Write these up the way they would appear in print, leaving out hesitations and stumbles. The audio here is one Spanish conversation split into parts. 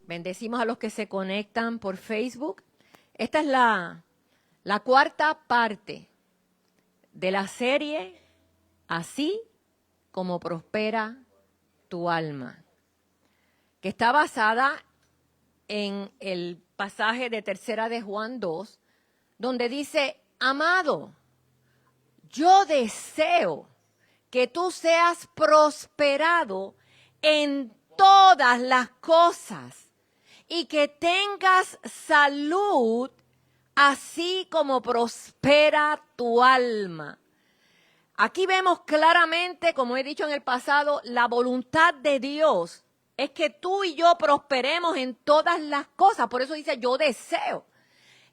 Bendecimos a los que se conectan por Facebook. Esta es la cuarta parte de la serie Así como prospera tu alma, que está basada en el pasaje de Tercera de Juan 2, donde dice: amado, yo deseo que tú seas prosperado en todas las cosas y que tengas salud, así como prospera tu alma. Aquí vemos claramente, como he dicho en el pasado, la voluntad de Dios es que tú y yo prosperemos en todas las cosas. Por eso dice: yo deseo.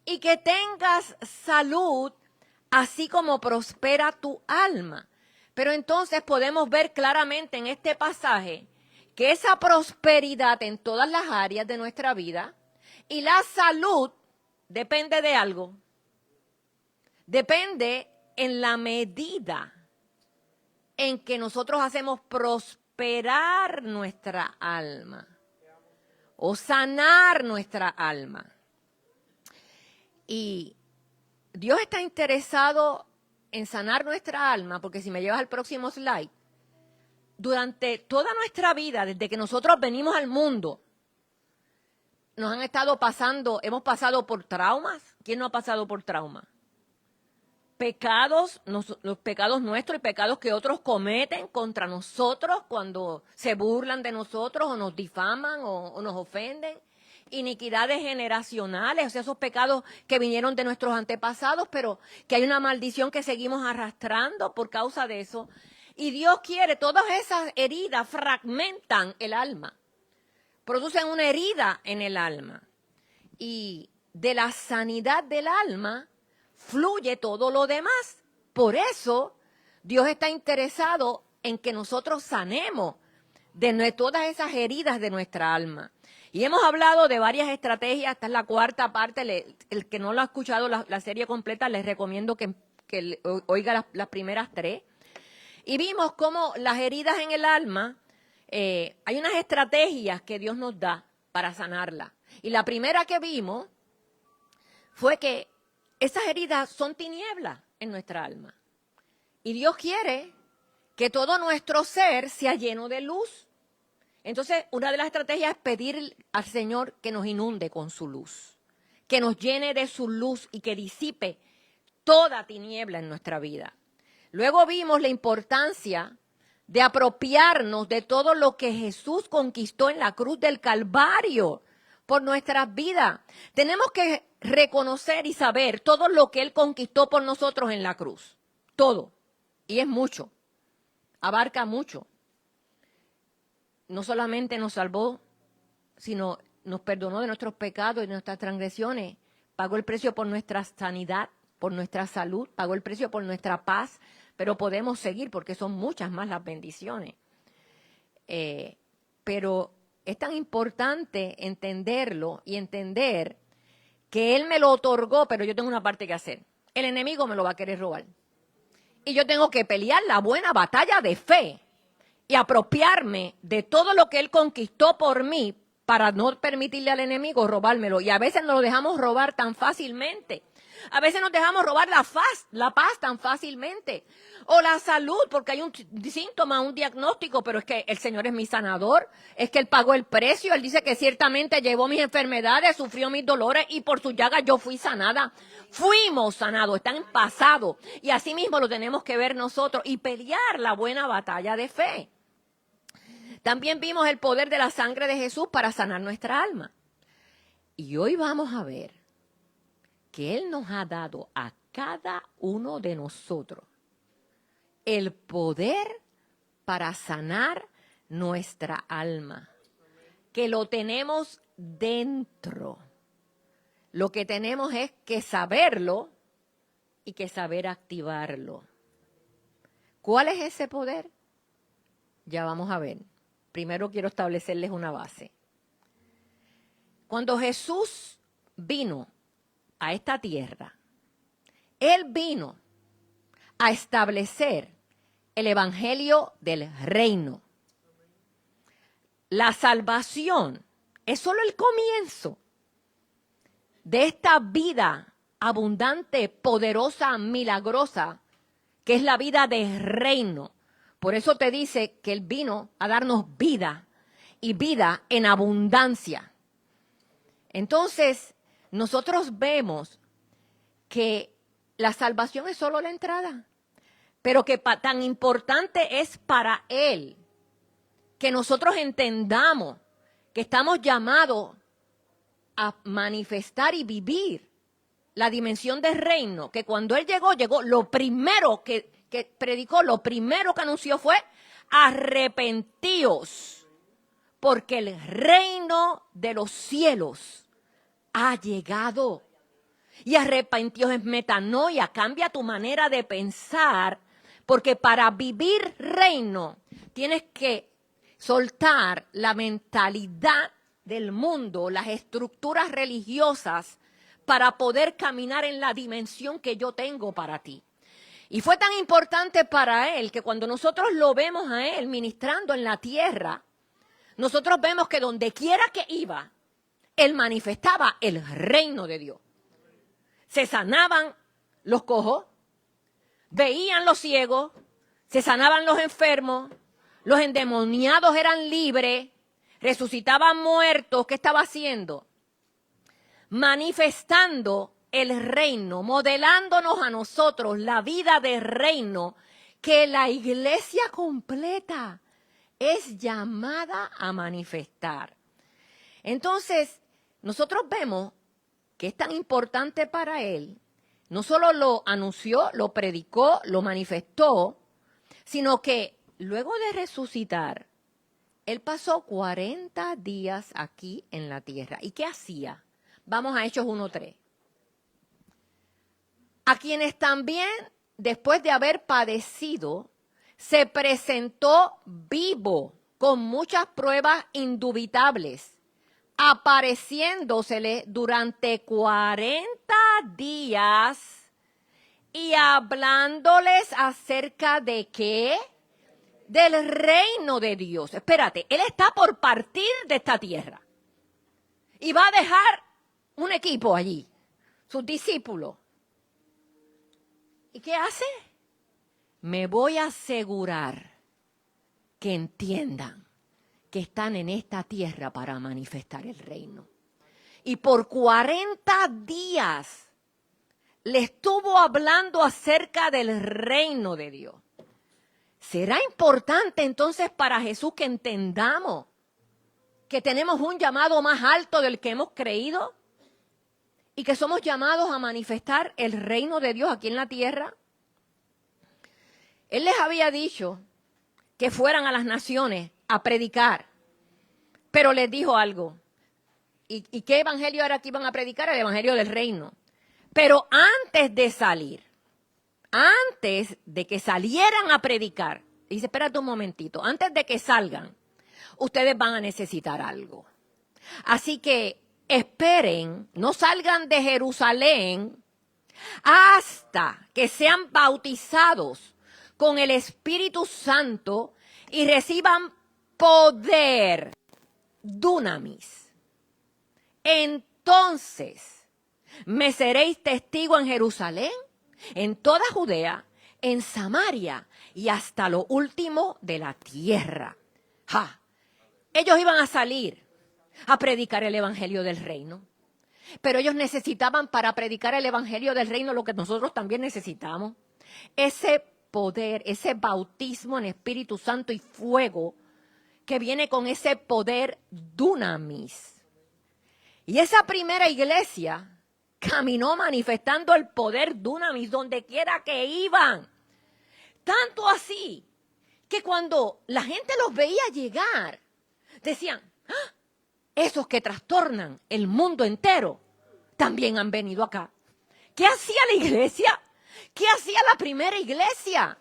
Y que tengas salud, así como prospera tu alma. Pero entonces podemos ver claramente en este pasaje que esa prosperidad en todas las áreas de nuestra vida y la salud depende de algo. Depende en la medida en que nosotros hacemos prosperar nuestra alma o sanar nuestra alma. Y Dios está interesado en sanar nuestra alma, porque si me llevas al próximo slide, durante toda nuestra vida, desde que nosotros venimos al mundo, nos han estado pasando, hemos pasado por traumas. ¿Quién no ha pasado por traumas? Pecados, los pecados nuestros y pecados que otros cometen contra nosotros cuando se burlan de nosotros o nos difaman o nos ofenden. Iniquidades generacionales, o sea, esos pecados que vinieron de nuestros antepasados, pero que hay una maldición que seguimos arrastrando por causa de eso. Y Dios quiere, todas esas heridas fragmentan el alma, producen una herida en el alma. Y de la sanidad del alma fluye todo lo demás. Por eso Dios está interesado en que nosotros sanemos de todas esas heridas de nuestra alma. Y hemos hablado de varias estrategias. Esta es la cuarta parte. El que no lo ha escuchado la serie completa, les recomiendo que oiga las primeras 3. Y vimos cómo las heridas en el alma, hay unas estrategias que Dios nos da para sanarlas. Y la primera que vimos fue que esas heridas son tinieblas en nuestra alma. Y Dios quiere que todo nuestro ser sea lleno de luz. Entonces, una de las estrategias es pedir al Señor que nos inunde con su luz, que nos llene de su luz y que disipe toda tiniebla en nuestra vida. Luego vimos la importancia de apropiarnos de todo lo que Jesús conquistó en la cruz del Calvario por nuestras vidas. Tenemos que reconocer y saber todo lo que Él conquistó por nosotros en la cruz. Todo. Y es mucho. Abarca mucho. No solamente nos salvó, sino nos perdonó de nuestros pecados y de nuestras transgresiones. Pagó el precio por nuestra sanidad, por nuestra salud, pagó el precio por nuestra paz, pero podemos seguir porque son muchas más las bendiciones. Pero es tan importante entenderlo y entender que Él me lo otorgó, pero yo tengo una parte que hacer. El enemigo me lo va a querer robar. Y yo tengo que pelear la buena batalla de fe y apropiarme de todo lo que Él conquistó por mí para no permitirle al enemigo robármelo. Y a veces nos lo dejamos robar tan fácilmente. A veces nos dejamos robar la paz tan fácilmente. O la salud, porque hay un síntoma, un diagnóstico, pero es que el Señor es mi sanador. Es que Él pagó el precio. Él dice que ciertamente llevó mis enfermedades, sufrió mis dolores y por sus llagas yo fui sanada. Fuimos sanados, está en pasado. Y así mismo lo tenemos que ver nosotros y pelear la buena batalla de fe. También vimos el poder de la sangre de Jesús para sanar nuestra alma. Y hoy vamos a ver que Él nos ha dado a cada uno de nosotros el poder para sanar nuestra alma, que lo tenemos dentro. Lo que tenemos es que saberlo y que saber activarlo. ¿Cuál es ese poder? Ya vamos a ver. Primero quiero establecerles una base. Cuando Jesús vino a esta tierra, Él vino a establecer el evangelio del reino. La salvación es solo el comienzo de esta vida abundante, poderosa, milagrosa, que es la vida de reino. Por eso te dice que Él vino a darnos vida y vida en abundancia. Entonces, nosotros vemos que la salvación es solo la entrada, pero que tan importante es para Él que nosotros entendamos que estamos llamados a manifestar y vivir la dimensión del reino, que cuando Él llegó, lo primero que predicó, lo primero que anunció fue: arrepentíos, porque el reino de los cielos ha llegado. Y arrepentíos es metanoia, cambia tu manera de pensar, porque para vivir reino tienes que soltar la mentalidad del mundo, las estructuras religiosas, para poder caminar en la dimensión que yo tengo para ti. Y fue tan importante para Él que cuando nosotros lo vemos a Él ministrando en la tierra, nosotros vemos que donde quiera que iba, Él manifestaba el reino de Dios. Se sanaban los cojos, veían los ciegos, se sanaban los enfermos, los endemoniados eran libres, resucitaban muertos. ¿Qué estaba haciendo? Manifestando el reino, modelándonos a nosotros la vida de reino que la iglesia completa es llamada a manifestar. Entonces, nosotros vemos que es tan importante para Él, no solo lo anunció, lo predicó, lo manifestó, sino que luego de resucitar, Él pasó 40 días aquí en la tierra. ¿Y qué hacía? Vamos a Hechos 1:3. A quienes también, después de haber padecido, se presentó vivo con muchas pruebas indubitables, apareciéndosele durante 40 días y hablándoles acerca de ¿qué? Del reino de Dios. Espérate, Él está por partir de esta tierra y va a dejar un equipo allí, sus discípulos. ¿Y qué hace? Me voy a asegurar que entiendan que están en esta tierra para manifestar el reino. Y por 40 días le estuvo hablando acerca del reino de Dios. ¿Será importante entonces para Jesús que entendamos que tenemos un llamado más alto del que hemos creído? Y que somos llamados a manifestar el reino de Dios aquí en la tierra. Él les había dicho que fueran a las naciones a predicar, pero les dijo algo. ¿Y qué evangelio era que iban a predicar? El evangelio del reino. Pero antes de salir, antes de que salieran a predicar, dice, espérate un momentito, antes de que salgan, ustedes van a necesitar algo. Así que esperen, no salgan de Jerusalén hasta que sean bautizados con el Espíritu Santo y reciban poder, dunamis. Entonces me seréis testigo en Jerusalén, en toda Judea, en Samaria y hasta lo último de la tierra. ¡Ja! Ellos iban a salir a predicar el evangelio del reino. Pero ellos necesitaban para predicar el evangelio del reino lo que nosotros también necesitamos. Ese poder, ese bautismo en Espíritu Santo y fuego que viene con ese poder dunamis. Y esa primera iglesia caminó manifestando el poder dunamis donde quiera que iban. Tanto así que cuando la gente los veía llegar, decían, ¡ah! Esos que trastornan el mundo entero también han venido acá. ¿Qué hacía la iglesia? ¿Qué hacía la primera iglesia?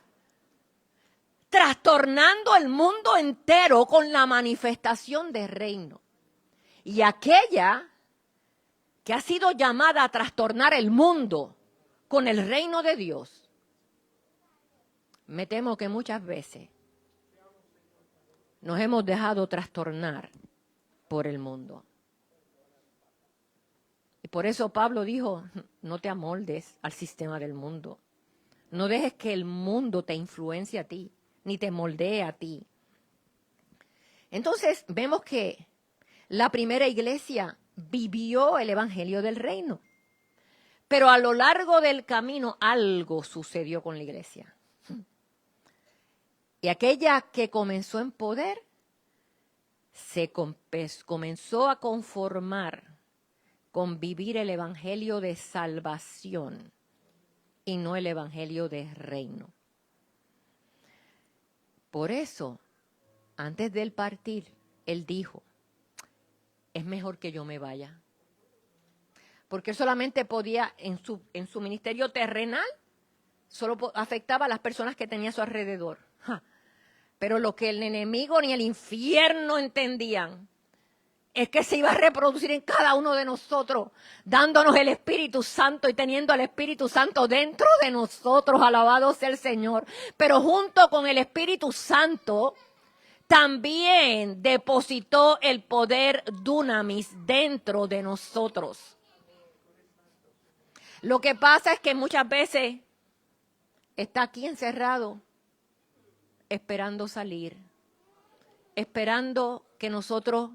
Trastornando el mundo entero con la manifestación del reino. Y aquella que ha sido llamada a trastornar el mundo con el reino de Dios, me temo que muchas veces nos hemos dejado trastornar por el mundo. Por eso Pablo dijo, no te amoldes al sistema del mundo. No dejes que el mundo te influencie a ti, ni te moldee a ti. Entonces vemos que la primera iglesia vivió el evangelio del reino. Pero a lo largo del camino algo sucedió con la iglesia. Y aquella que comenzó en poder se comenzó a conformar con vivir el evangelio de salvación y no el evangelio de reino. Por eso, antes de él partir, él dijo, es mejor que yo me vaya. Porque él solamente podía, en su ministerio terrenal, solo afectaba a las personas que tenía a su alrededor. Pero lo que el enemigo ni el infierno entendían es que se iba a reproducir en cada uno de nosotros, dándonos el Espíritu Santo y teniendo al Espíritu Santo dentro de nosotros, alabado sea el Señor. Pero junto con el Espíritu Santo, también depositó el poder dunamis dentro de nosotros. Lo que pasa es que muchas veces está aquí encerrado, esperando salir, esperando que nosotros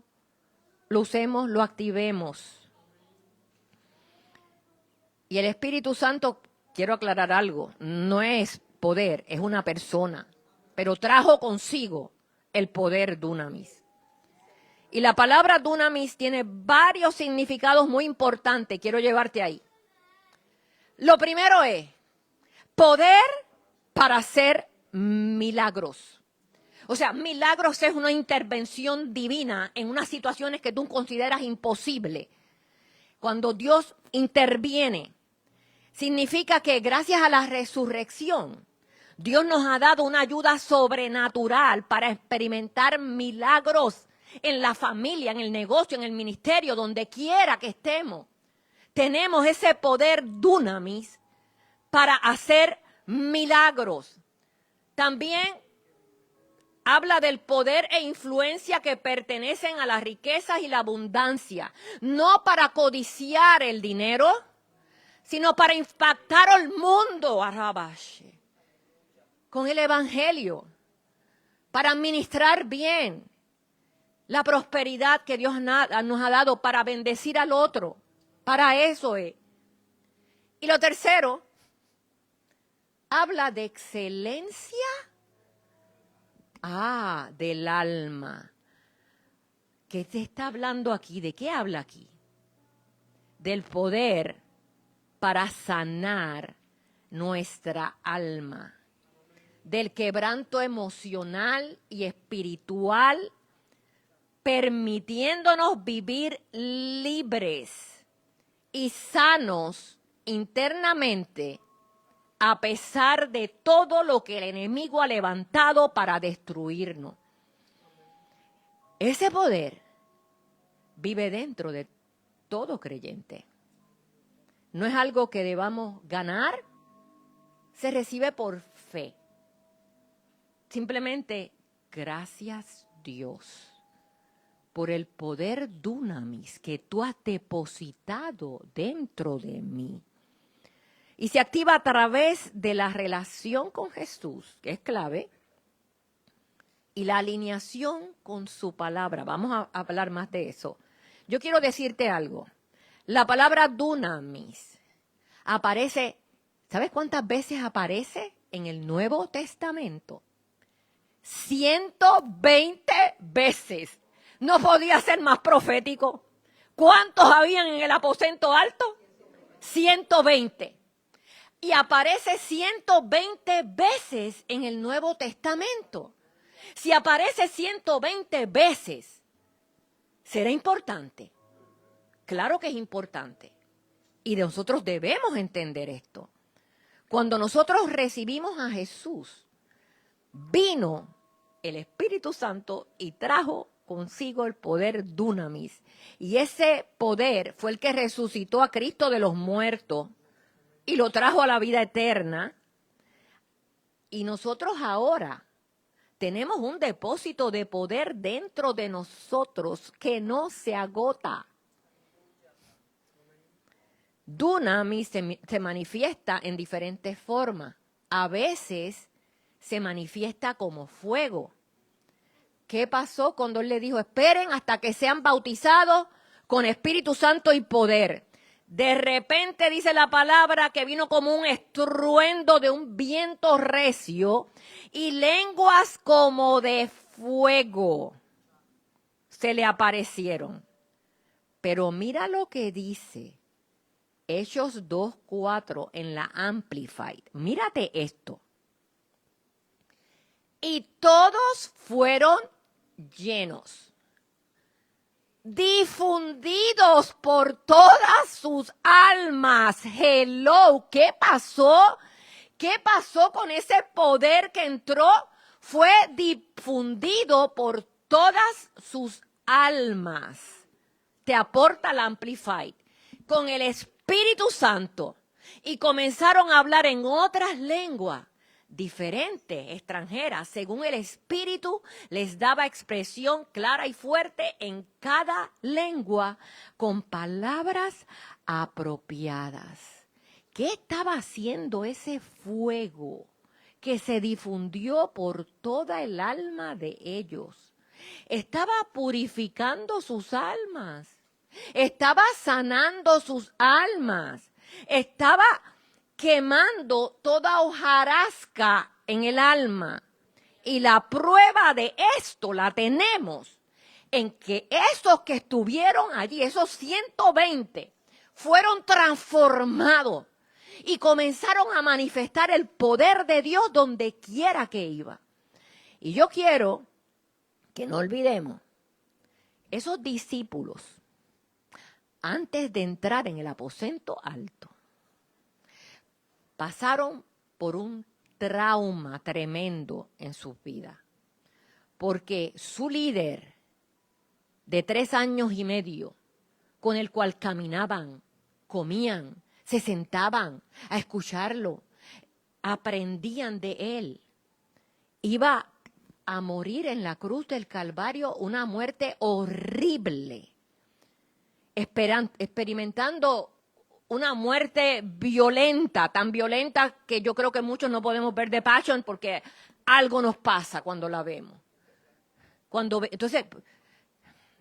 lo usemos, lo activemos. Y el Espíritu Santo, quiero aclarar algo, no es poder, es una persona, pero trajo consigo el poder dunamis. Y la palabra dunamis tiene varios significados muy importantes, quiero llevarte ahí. Lo primero es poder para hacer milagros. O sea, milagros es una intervención divina en unas situaciones que tú consideras imposible. Cuando Dios interviene, significa que gracias a la resurrección, Dios nos ha dado una ayuda sobrenatural para experimentar milagros en la familia, en el negocio, en el ministerio, donde quiera que estemos. Tenemos ese poder dunamis para hacer milagros. También habla del poder e influencia que pertenecen a las riquezas y la abundancia, no para codiciar el dinero, sino para impactar al mundo, Arabashi, con el evangelio, para administrar bien la prosperidad que Dios nos ha dado, para bendecir al otro, para eso es. Y lo tercero, habla de excelencia. Del alma. ¿Qué te está hablando aquí? ¿De qué habla aquí? Del poder para sanar nuestra alma. Del quebranto emocional y espiritual, permitiéndonos vivir libres y sanos internamente, a pesar de todo lo que el enemigo ha levantado para destruirnos. Ese poder vive dentro de todo creyente. No es algo que debamos ganar, se recibe por fe. Simplemente, gracias Dios por el poder dunamis que tú has depositado dentro de mí. Y se activa a través de la relación con Jesús, que es clave, y la alineación con su palabra. Vamos a hablar más de eso. Yo quiero decirte algo. La palabra dunamis aparece, ¿sabes cuántas veces aparece en el Nuevo Testamento? 120 veces. No podía ser más profético. ¿Cuántos habían en el aposento alto? 120. Y aparece 120 veces en el Nuevo Testamento. Si aparece 120 veces, ¿será importante? Claro que es importante. Y nosotros debemos entender esto. Cuando nosotros recibimos a Jesús, vino el Espíritu Santo y trajo consigo el poder dunamis. Y ese poder fue el que resucitó a Cristo de los muertos y lo trajo a la vida eterna. Y nosotros ahora tenemos un depósito de poder dentro de nosotros que no se agota. Dunamis se manifiesta en diferentes formas. A veces se manifiesta como fuego. ¿Qué pasó cuando él le dijo, esperen hasta que sean bautizados con Espíritu Santo y poder? De repente dice la palabra que vino como un estruendo de un viento recio y lenguas como de fuego se le aparecieron. Pero mira lo que dice Hechos 2:4 en la Amplified. Mírate esto. Y todos fueron llenos, difundidos por todas sus almas. Hello, ¿qué pasó? ¿Qué pasó con ese poder que entró? Fue difundido por todas sus almas. Te aporta la Amplified. Con el Espíritu Santo. Y comenzaron a hablar en otras lenguas diferentes, extranjeras, según el Espíritu les daba expresión clara y fuerte en cada lengua con palabras apropiadas. ¿Qué estaba haciendo ese fuego que se difundió por toda el alma de ellos? Estaba purificando sus almas, estaba sanando sus almas, estaba quemando toda hojarasca en el alma. Y la prueba de esto la tenemos en que esos que estuvieron allí, esos 120, fueron transformados y comenzaron a manifestar el poder de Dios donde quiera que iba. Y yo quiero que no olvidemos, esos discípulos, antes de entrar en el aposento alto, pasaron por un trauma tremendo en sus vidas, porque su líder de 3 años y medio, con el cual caminaban, comían, se sentaban a escucharlo, aprendían de él, iba a morir en la cruz del Calvario una muerte horrible, experimentando una muerte violenta, tan violenta que yo creo que muchos no podemos ver The Passion porque algo nos pasa cuando la vemos. Entonces,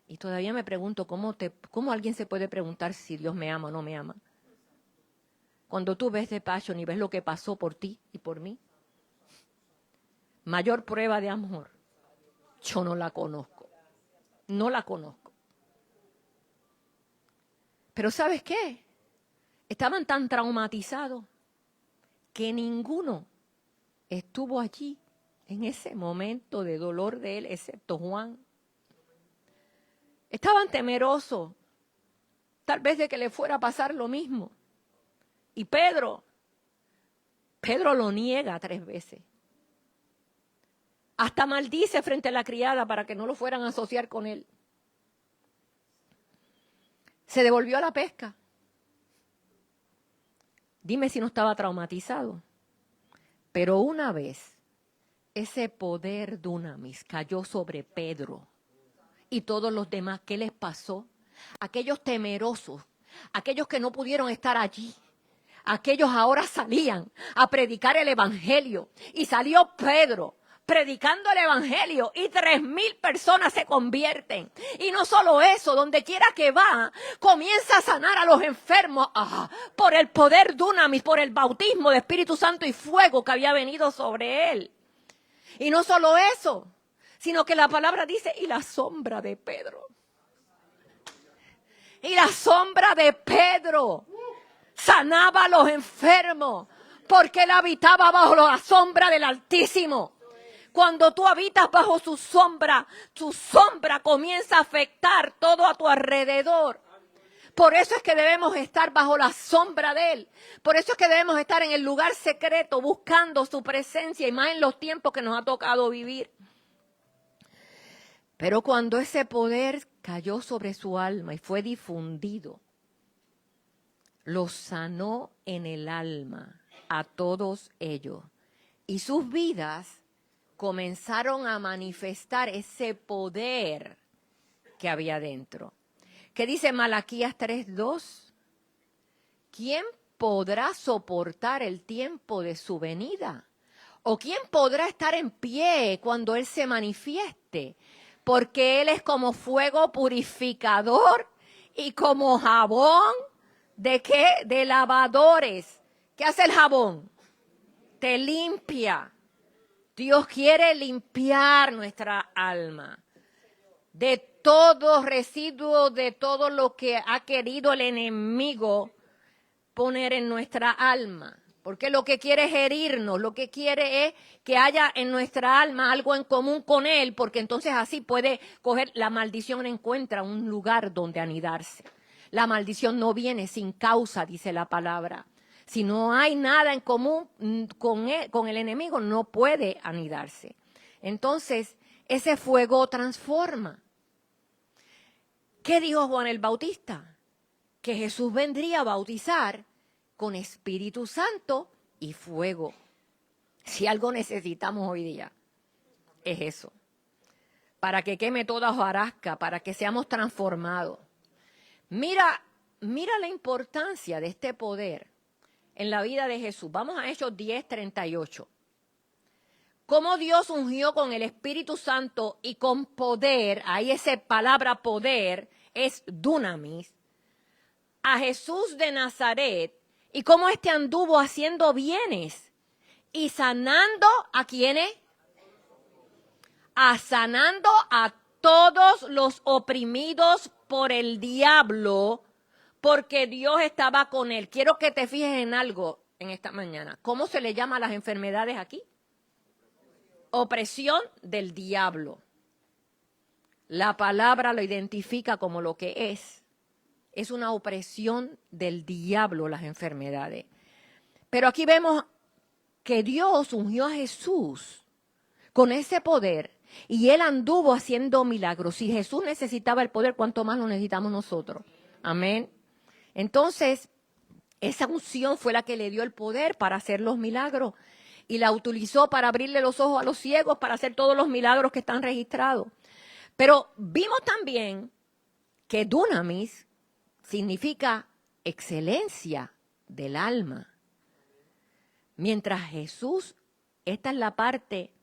y todavía me pregunto, ¿cómo alguien se puede preguntar si Dios me ama o no me ama? Cuando tú ves The Passion y ves lo que pasó por ti y por mí, mayor prueba de amor, yo no la conozco, no la conozco. Pero ¿sabes qué? Estaban tan traumatizados que ninguno estuvo allí en ese momento de dolor de él, excepto Juan. Estaban temerosos, tal vez de que le fuera a pasar lo mismo. Y Pedro lo niega 3 veces. Hasta maldice frente a la criada para que no lo fueran a asociar con él. Se devolvió a la pesca. Dime si no estaba traumatizado. Pero una vez ese poder dunamis cayó sobre Pedro y todos los demás, ¿qué les pasó? Aquellos temerosos, aquellos que no pudieron estar allí, aquellos ahora salían a predicar el evangelio. Y salió Pedro predicando el evangelio y 3,000 personas se convierten. Y no solo eso, donde quiera que va, comienza a sanar a los enfermos por el poder dunamis, por el bautismo de Espíritu Santo y fuego que había venido sobre él. Y no solo eso, sino que la palabra dice, y la sombra de Pedro. Y la sombra de Pedro sanaba a los enfermos, porque él habitaba bajo la sombra del Altísimo. Cuando tú habitas bajo su sombra comienza a afectar todo a tu alrededor. Por eso es que debemos estar bajo la sombra de Él. Por eso es que debemos estar en el lugar secreto buscando su presencia y más en los tiempos que nos ha tocado vivir. Pero cuando ese poder cayó sobre su alma y fue difundido, los sanó en el alma a todos ellos. Y sus vidas comenzaron a manifestar ese poder que había dentro. ¿Qué dice Malaquías 3:2? ¿quién podrá soportar el tiempo de su venida? ¿O quién podrá estar en pie cuando Él se manifieste? Porque Él es como fuego purificador y como jabón, ¿de qué? De lavadores. ¿Qué hace el jabón? Te limpia. Dios quiere limpiar nuestra alma de todo residuo, de todo lo que ha querido el enemigo poner en nuestra alma. Porque lo que quiere es herirnos, lo que quiere es que haya en nuestra alma algo en común con Él, porque entonces así puede coger, la maldición encuentra un lugar donde anidarse. La maldición no viene sin causa, dice la palabra. Si no hay nada en común con el enemigo, no puede anidarse. Entonces, ese fuego transforma. ¿Qué dijo Juan el Bautista? Que Jesús vendría a bautizar con Espíritu Santo y fuego. Si algo necesitamos hoy día, es eso. Para que queme toda hojarasca, para que seamos transformados. Mira la importancia de este poder en la vida de Jesús. Vamos a Hechos 10:38. Cómo Dios ungió con el Espíritu Santo y con poder, ahí esa palabra poder es dunamis, a Jesús de Nazaret, y cómo éste anduvo haciendo bienes y sanando a quienes, sanando a todos los oprimidos por el diablo, porque Dios estaba con él. Quiero que te fijes en algo en esta mañana. ¿Cómo se le llama a las enfermedades aquí? Opresión del diablo. La palabra lo identifica como lo que es. Es una opresión del diablo las enfermedades. Pero aquí vemos que Dios ungió a Jesús con ese poder y Él anduvo haciendo milagros. Si Jesús necesitaba el poder, ¿cuánto más lo necesitamos nosotros? Amén. Entonces, esa unción fue la que le dio el poder para hacer los milagros y la utilizó para abrirle los ojos a los ciegos, para hacer todos los milagros que están registrados. Pero vimos también que dunamis significa excelencia del alma. Mientras Jesús, esta es la parte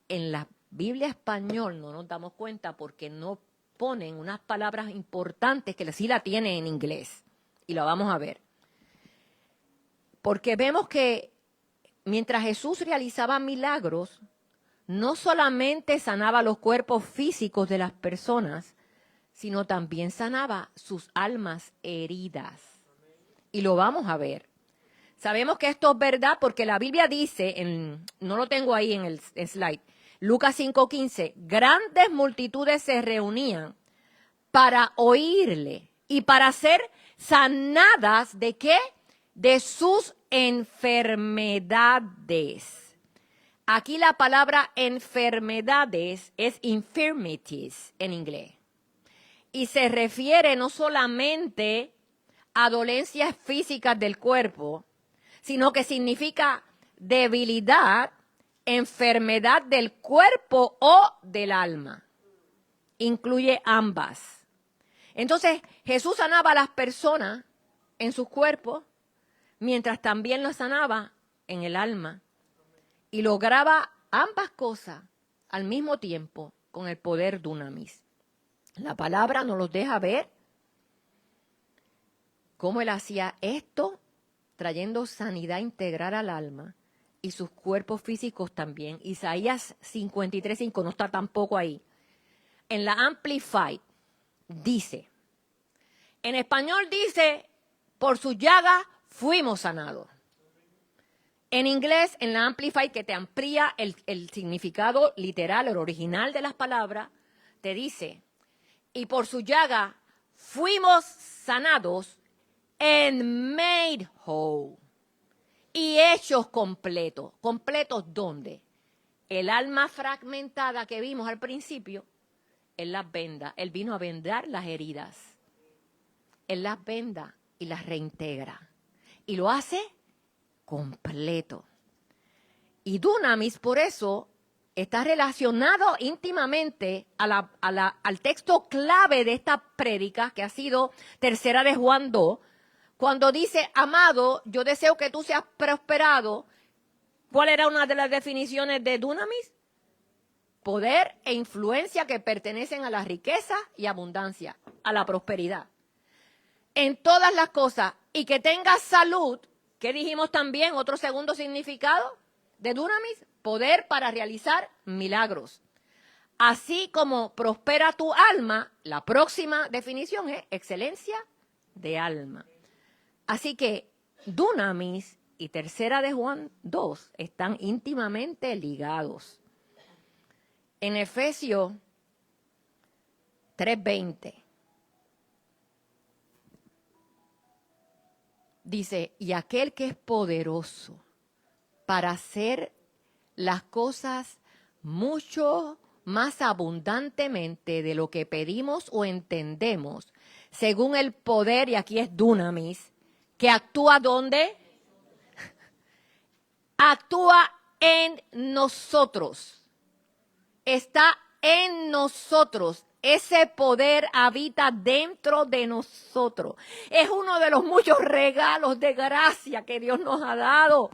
en la Biblia español, no nos damos cuenta porque no ponen unas palabras importantes que sí la tiene en inglés. Y lo vamos a ver. Porque vemos que mientras Jesús realizaba milagros, no solamente sanaba los cuerpos físicos de las personas, sino también sanaba sus almas heridas. Y lo vamos a ver. Sabemos que esto es verdad porque la Biblia dice, no lo tengo ahí en el slide, Lucas 5:15, grandes multitudes se reunían para oírle y para ser sanadas ¿de qué? De sus enfermedades. Aquí la palabra enfermedades es infirmities en inglés. Y se refiere no solamente a dolencias físicas del cuerpo, sino que significa debilidad, enfermedad del cuerpo o del alma. Incluye ambas. Entonces, Jesús sanaba a las personas en sus cuerpos, mientras también los sanaba en el alma. Y lograba ambas cosas al mismo tiempo con el poder dunamis. La palabra nos los deja ver cómo él hacía esto, trayendo sanidad integral al alma y sus cuerpos físicos también. Isaías 53:5 no está tampoco ahí. En la Amplified dice, en español dice, por su llaga fuimos sanados. En inglés, en la Amplified, que te amplía el significado literal, el original de las palabras, te dice, y por su llaga fuimos sanados and made whole. Y hechos completos. ¿Completos dónde? El alma fragmentada que vimos al principio, Él las venda. Él vino a vendar las heridas. Él las venda y las reintegra. Y lo hace completo. Y dunamis, por eso, está relacionado íntimamente al texto clave de esta prédica, que ha sido tercera de Juan 2, Cuando dice, amado, yo deseo que tú seas prosperado, ¿cuál era una de las definiciones de dunamis? Poder e influencia que pertenecen a la riqueza y abundancia, a la prosperidad. En todas las cosas, y que tengas salud, ¿qué dijimos también? Otro segundo significado de dunamis, poder para realizar milagros. Así como prospera tu alma, la próxima definición es excelencia de alma. Así que dunamis y tercera de Juan 2 están íntimamente ligados. En Efesios 3:20 dice, y aquel que es poderoso para hacer las cosas mucho más abundantemente de lo que pedimos o entendemos, según el poder, y aquí es dunamis, que actúa ¿dónde? Actúa en nosotros. Está en nosotros. Ese poder habita dentro de nosotros. Es uno de los muchos regalos de gracia que Dios nos ha dado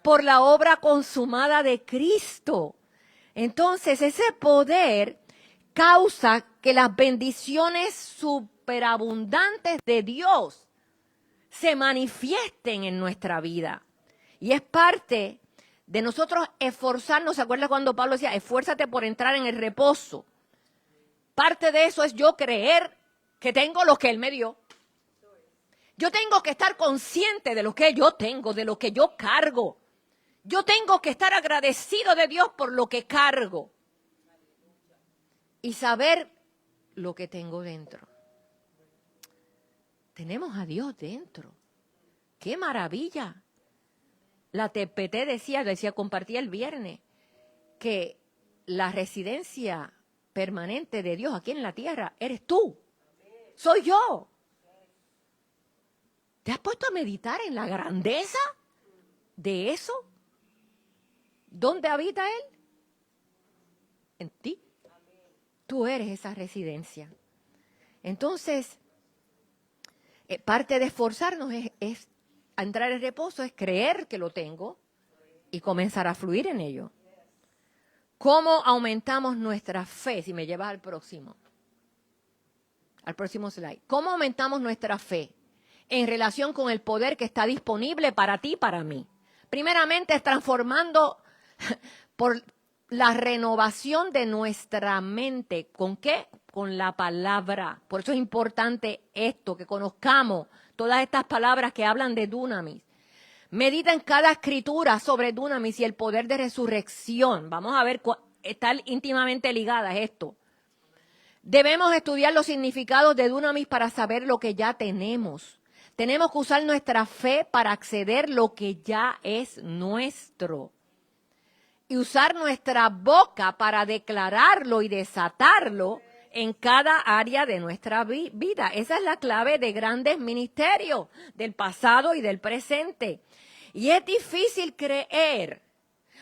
por la obra consumada de Cristo. Entonces, ese poder causa que las bendiciones superabundantes de Dios se manifiesten en nuestra vida. Y es parte de nosotros esforzarnos. ¿Se acuerda cuando Pablo decía, esfuérzate por entrar en el reposo? Parte de eso es yo creer que tengo lo que Él me dio. Yo tengo que estar consciente de lo que yo tengo, de lo que yo cargo. Yo tengo que estar agradecido de Dios por lo que cargo. Y saber lo que tengo dentro. Tenemos a Dios dentro. ¡Qué maravilla! La TPT compartía el viernes, que la residencia permanente de Dios aquí en la tierra eres tú. Soy yo. ¿Te has puesto a meditar en la grandeza de eso? ¿Dónde habita Él? En ti. Tú eres esa residencia. Entonces, parte de esforzarnos es entrar en reposo, es creer que lo tengo y comenzar a fluir en ello. ¿Cómo aumentamos nuestra fe? Si me llevas al próximo slide. ¿Cómo aumentamos nuestra fe en relación con el poder que está disponible para ti y para mí? Primeramente es transformando por la renovación de nuestra mente. ¿Con qué? Con la palabra. Por eso es importante esto, que conozcamos todas estas palabras que hablan de dunamis. Medita en cada escritura sobre dunamis y el poder de resurrección. Vamos a ver, están íntimamente ligadas esto. Debemos estudiar los significados de dunamis para saber lo que ya tenemos. Tenemos que usar nuestra fe para acceder a lo que ya es nuestro. Y usar nuestra boca para declararlo y desatarlo en cada área de nuestra vida. Esa es la clave de grandes ministerios del pasado y del presente. Y es difícil creer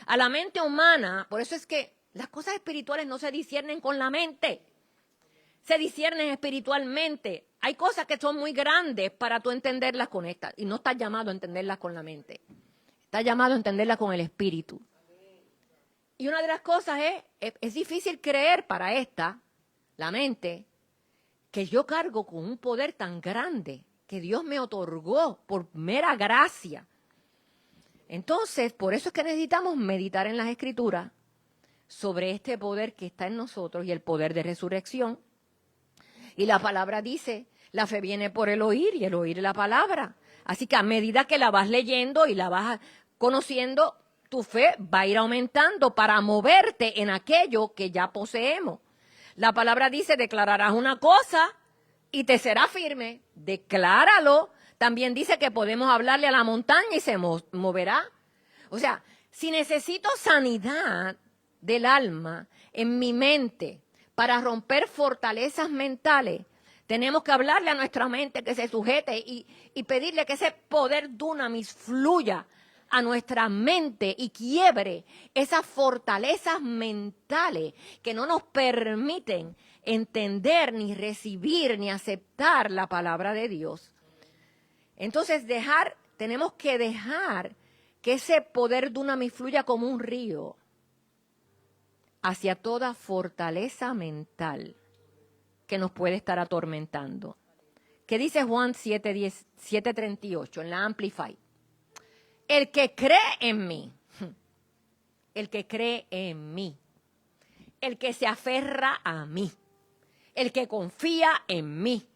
a la mente humana, por eso es que las cosas espirituales no se disciernen con la mente, se disciernen espiritualmente. Hay cosas que son muy grandes para tú entenderlas con esta, y no estás llamado a entenderlas con la mente, estás llamado a entenderlas con el espíritu. Y una de las cosas es difícil creer para la mente, que yo cargo con un poder tan grande que Dios me otorgó por mera gracia. Entonces, por eso es que necesitamos meditar en las Escrituras sobre este poder que está en nosotros y el poder de resurrección. Y la palabra dice, la fe viene por el oír y el oír la palabra. Así que a medida que la vas leyendo y la vas conociendo, tu fe va a ir aumentando para moverte en aquello que ya poseemos. La palabra dice, declararás una cosa y te será firme. Decláralo. También dice que podemos hablarle a la montaña y se moverá. O sea, si necesito sanidad del alma en mi mente para romper fortalezas mentales, tenemos que hablarle a nuestra mente que se sujete y pedirle que ese poder dunamis fluya a nuestra mente y quiebre esas fortalezas mentales que no nos permiten entender, ni recibir, ni aceptar la palabra de Dios. Entonces tenemos que dejar que ese poder dunamis fluya como un río hacia toda fortaleza mental que nos puede estar atormentando. ¿Qué dice Juan 7:38 en la Amplify? El que cree en mí, el que cree en mí, el que se aferra a mí, el que confía en mí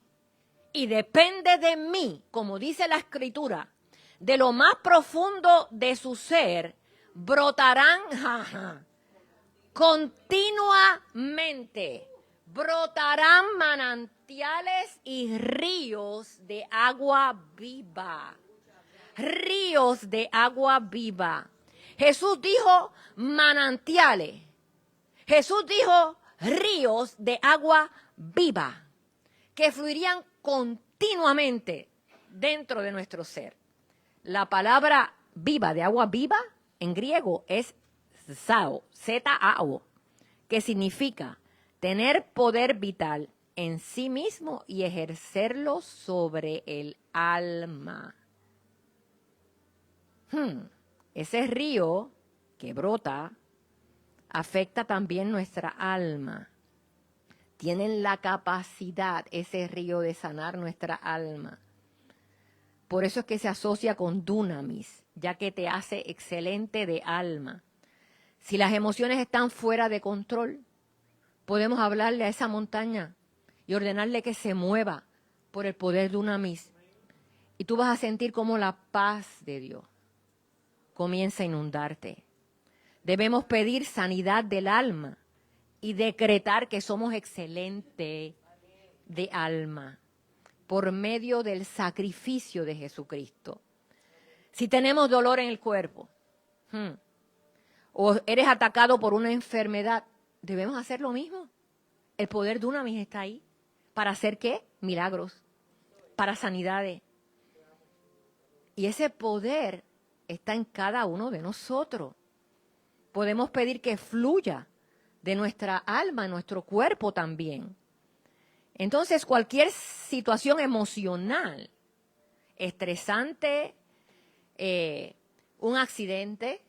y depende de mí, como dice la Escritura, de lo más profundo de su ser, brotarán continuamente, brotarán manantiales y ríos de agua viva. Ríos de agua viva. Jesús dijo manantiales. Jesús dijo ríos de agua viva que fluirían continuamente dentro de nuestro ser. La palabra viva, de agua viva, en griego es zao, Z-A-O, que significa tener poder vital en sí mismo y ejercerlo sobre el alma. Ese río que brota afecta también nuestra alma. Tienen la capacidad, ese río, de sanar nuestra alma. Por eso es que se asocia con dunamis, ya que te hace excelente de alma. Si las emociones están fuera de control, podemos hablarle a esa montaña y ordenarle que se mueva por el poder dunamis. Y tú vas a sentir cómo la paz de Dios comienza a inundarte. Debemos pedir sanidad del alma y decretar que somos excelentes de alma por medio del sacrificio de Jesucristo. Si tenemos dolor en el cuerpo o eres atacado por una enfermedad, debemos hacer lo mismo. El poder dunamis está ahí. ¿Para hacer qué? Milagros, para sanidades. Y ese poder está en cada uno de nosotros. Podemos pedir que fluya de nuestra alma, nuestro cuerpo también. Entonces, cualquier situación emocional, estresante, un accidente,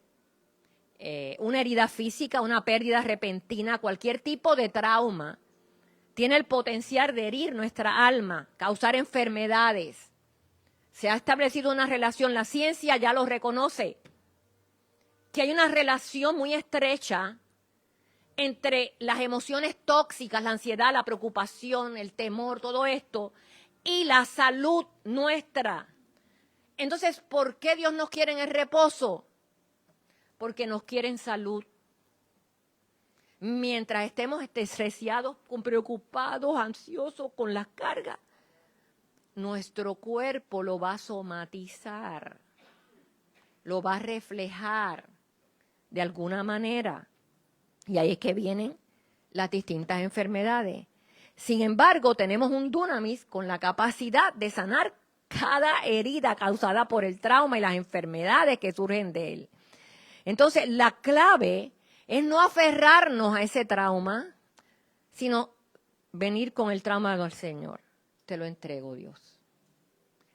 una herida física, una pérdida repentina, cualquier tipo de trauma, tiene el potencial de herir nuestra alma, causar enfermedades. Se ha establecido una relación, la ciencia ya lo reconoce, que hay una relación muy estrecha entre las emociones tóxicas, la ansiedad, la preocupación, el temor, todo esto, y la salud nuestra. Entonces, ¿por qué Dios nos quiere en el reposo? Porque nos quiere en salud. Mientras estemos estresados, preocupados, ansiosos, con las cargas, nuestro cuerpo lo va a somatizar, lo va a reflejar de alguna manera. Y ahí es que vienen las distintas enfermedades. Sin embargo, tenemos un dunamis con la capacidad de sanar cada herida causada por el trauma y las enfermedades que surgen de él. Entonces, la clave es no aferrarnos a ese trauma, sino venir con el trauma al Señor. Te lo entrego, Dios.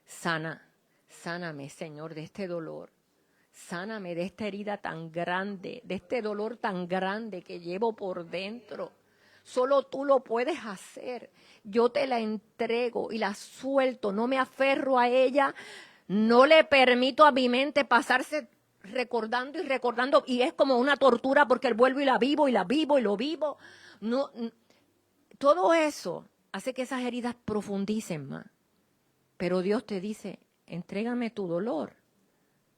Sáname, Señor, de este dolor. Sáname de esta herida tan grande, de este dolor tan grande que llevo por dentro. Solo tú lo puedes hacer. Yo te la entrego y la suelto. No me aferro a ella. No le permito a mi mente pasarse recordando y recordando. Y es como una tortura porque vuelvo y la vivo y la vivo y lo vivo. No, todo eso hace que esas heridas profundicen más. Pero Dios te dice, entrégame tu dolor.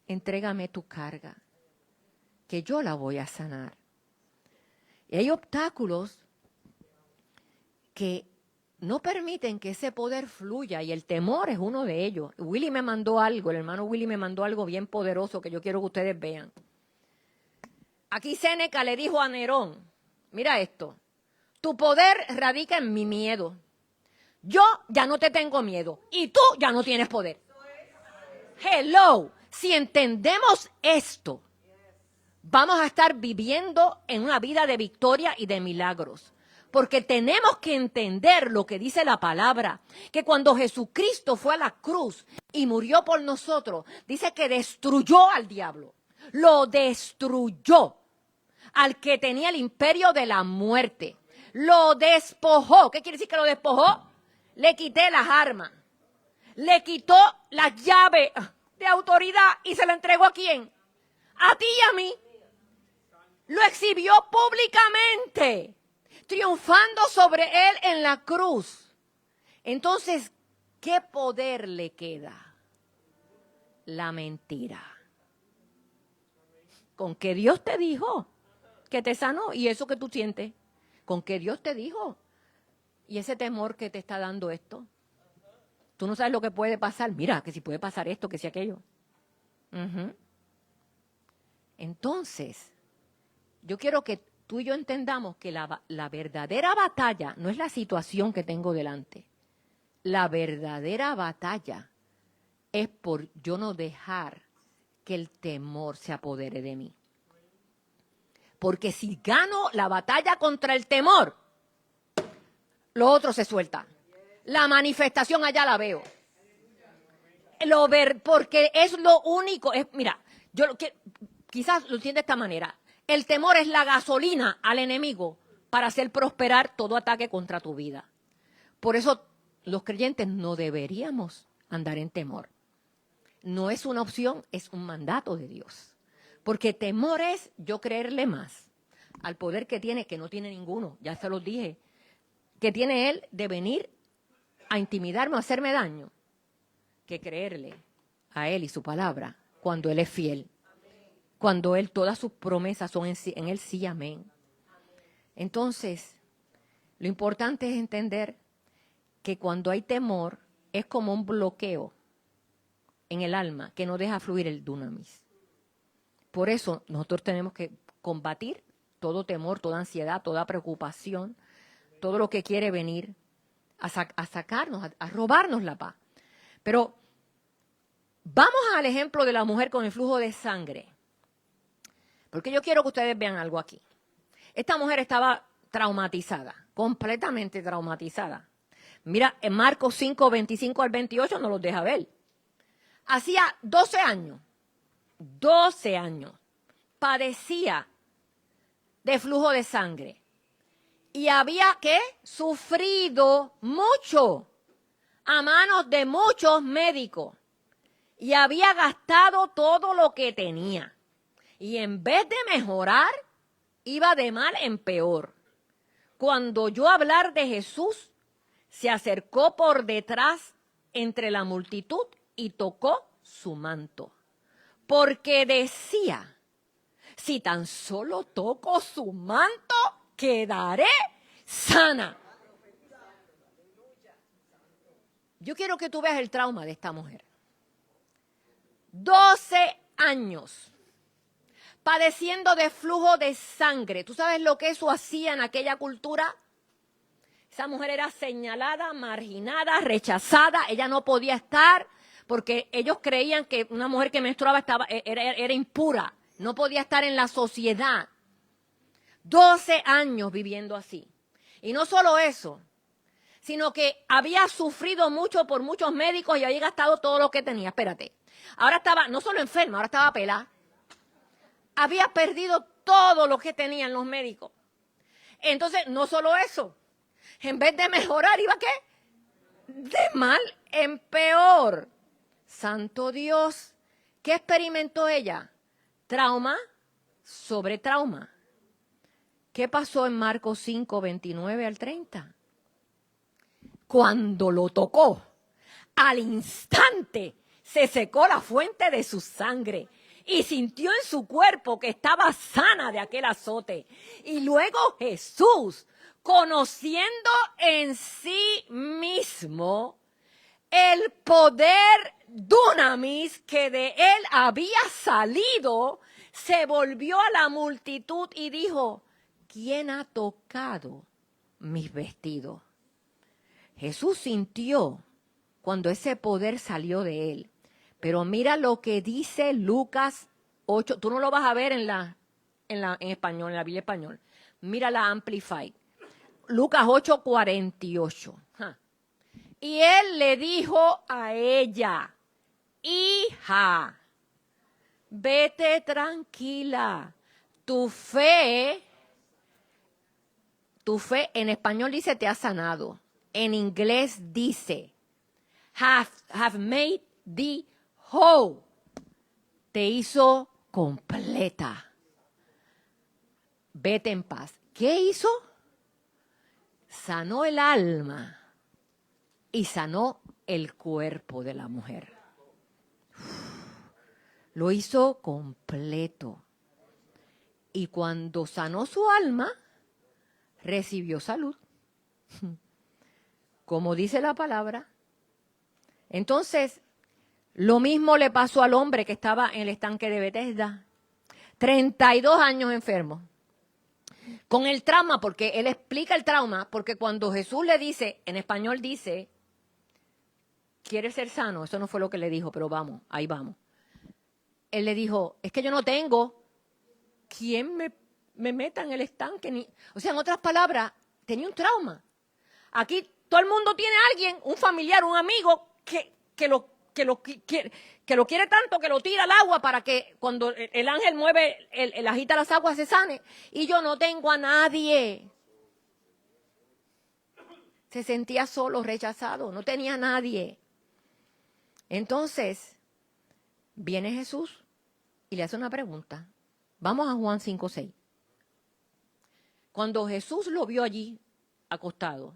Entrégame tu carga, que yo la voy a sanar. Y hay obstáculos que no permiten que ese poder fluya y el temor es uno de ellos. Willy me mandó algo, el hermano Willy me mandó algo bien poderoso que yo quiero que ustedes vean. Aquí Séneca le dijo a Nerón, mira esto, tu poder radica en mi miedo. Yo ya no te tengo miedo y tú ya no tienes poder. Hello. Si entendemos esto, vamos a estar viviendo en una vida de victoria y de milagros. Porque tenemos que entender lo que dice la palabra, que cuando Jesucristo fue a la cruz y murió por nosotros, dice que destruyó al diablo, lo destruyó, al que tenía el imperio de la muerte, lo despojó. ¿Qué quiere decir que lo despojó? Le quité las armas, le quitó las llaves de autoridad y se la entregó ¿a quién? A ti y a mí. Lo exhibió públicamente, triunfando sobre él en la cruz. Entonces, ¿qué poder le queda? La mentira. Con que Dios te dijo que te sanó y eso que tú sientes, con que Dios te dijo y ese temor que te está dando esto. Tú no sabes lo que puede pasar. Mira, que si puede pasar esto, que si aquello. Entonces, yo quiero que tú y yo entendamos que la verdadera batalla no es la situación que tengo delante. La verdadera batalla es por yo no dejar que el temor se apodere de mí. Porque si gano la batalla contra el temor, lo otro se suelta. La manifestación allá la veo. Porque es lo único. Mira, quizás lo entiende de esta manera. El temor es la gasolina al enemigo para hacer prosperar todo ataque contra tu vida. Por eso los creyentes no deberíamos andar en temor. No es una opción, es un mandato de Dios. Porque temor es yo creerle más al poder que tiene, que no tiene ninguno, ya se los dije, que tiene él de venir a intimidarme o hacerme daño, que creerle a él y su palabra cuando él es fiel. Cuando él, todas sus promesas son en él sí, amén. Entonces, lo importante es entender que cuando hay temor es como un bloqueo en el alma que no deja fluir el dunamis. Por eso nosotros tenemos que combatir todo temor, toda ansiedad, toda preocupación, todo lo que quiere venir a sacarnos, a robarnos la paz. Pero vamos al ejemplo de la mujer con el flujo de sangre. Porque yo quiero que ustedes vean algo aquí. Esta mujer estaba traumatizada, completamente traumatizada. Mira, en Marcos 5, 25 al 28 nos los deja ver. Hacía 12 años, padecía de flujo de sangre. Y había, ¿qué? Sufrido mucho a manos de muchos médicos. Y había gastado todo lo que tenía. Y en vez de mejorar, iba de mal en peor. Cuando oyó hablar de Jesús, se acercó por detrás entre la multitud y tocó su manto. Porque decía, si tan solo toco su manto, quedaré sana. Yo quiero que tú veas el trauma de esta mujer. 12 años. Padeciendo de flujo de sangre. ¿Tú sabes lo que eso hacía en aquella cultura? Esa mujer era señalada, marginada, rechazada. Ella no podía estar porque ellos creían que una mujer que menstruaba era impura. No podía estar en la sociedad. 12 años viviendo así. Y no solo eso, sino que había sufrido mucho por muchos médicos y había gastado todo lo que tenía. Espérate. Ahora estaba no solo enferma, ahora estaba pelada. Había perdido todo lo que tenían los médicos. Entonces, no solo eso. En vez de mejorar, ¿iba qué? De mal en peor. Santo Dios. ¿Qué experimentó ella? Trauma sobre trauma. ¿Qué pasó en Marcos 5, 29 al 30? Cuando lo tocó, al instante se secó la fuente de su sangre y sintió en su cuerpo que estaba sana de aquel azote. Y luego Jesús, conociendo en sí mismo el poder dunamis que de él había salido, se volvió a la multitud y dijo, ¿quién ha tocado mis vestidos? Jesús sintió cuando ese poder salió de él. Pero mira lo que dice Lucas 8. Tú no lo vas a ver en español, en la Biblia español. Mira la Amplified. Lucas 8:48. Y él le dijo a ella, hija, vete tranquila, tu fe en español dice te ha sanado. En inglés dice, have made thee whole. Te hizo completa. Vete en paz. ¿Qué hizo? Sanó el alma y sanó el cuerpo de la mujer. Lo hizo completo. Y cuando sanó su alma, recibió salud. Como dice la palabra. Entonces, lo mismo le pasó al hombre que estaba en el estanque de Betesda. 32 años enfermo. Con el trauma, porque él explica el trauma, porque cuando Jesús le dice, en español dice, ¿quieres ser sano? Eso no fue lo que le dijo, pero vamos, ahí vamos. Él le dijo, es que yo no tengo quien me meta en el estanque. O sea, en otras palabras, tenía un trauma. Aquí todo el mundo tiene a alguien, un familiar, un amigo, que lo quiere tanto que lo tira al agua para que cuando el ángel mueve, el agita las aguas se sane. Y yo no tengo a nadie. Se sentía solo, rechazado, no tenía a nadie. Entonces, viene Jesús y le hace una pregunta. Vamos a Juan 5:6. Cuando Jesús lo vio allí, acostado,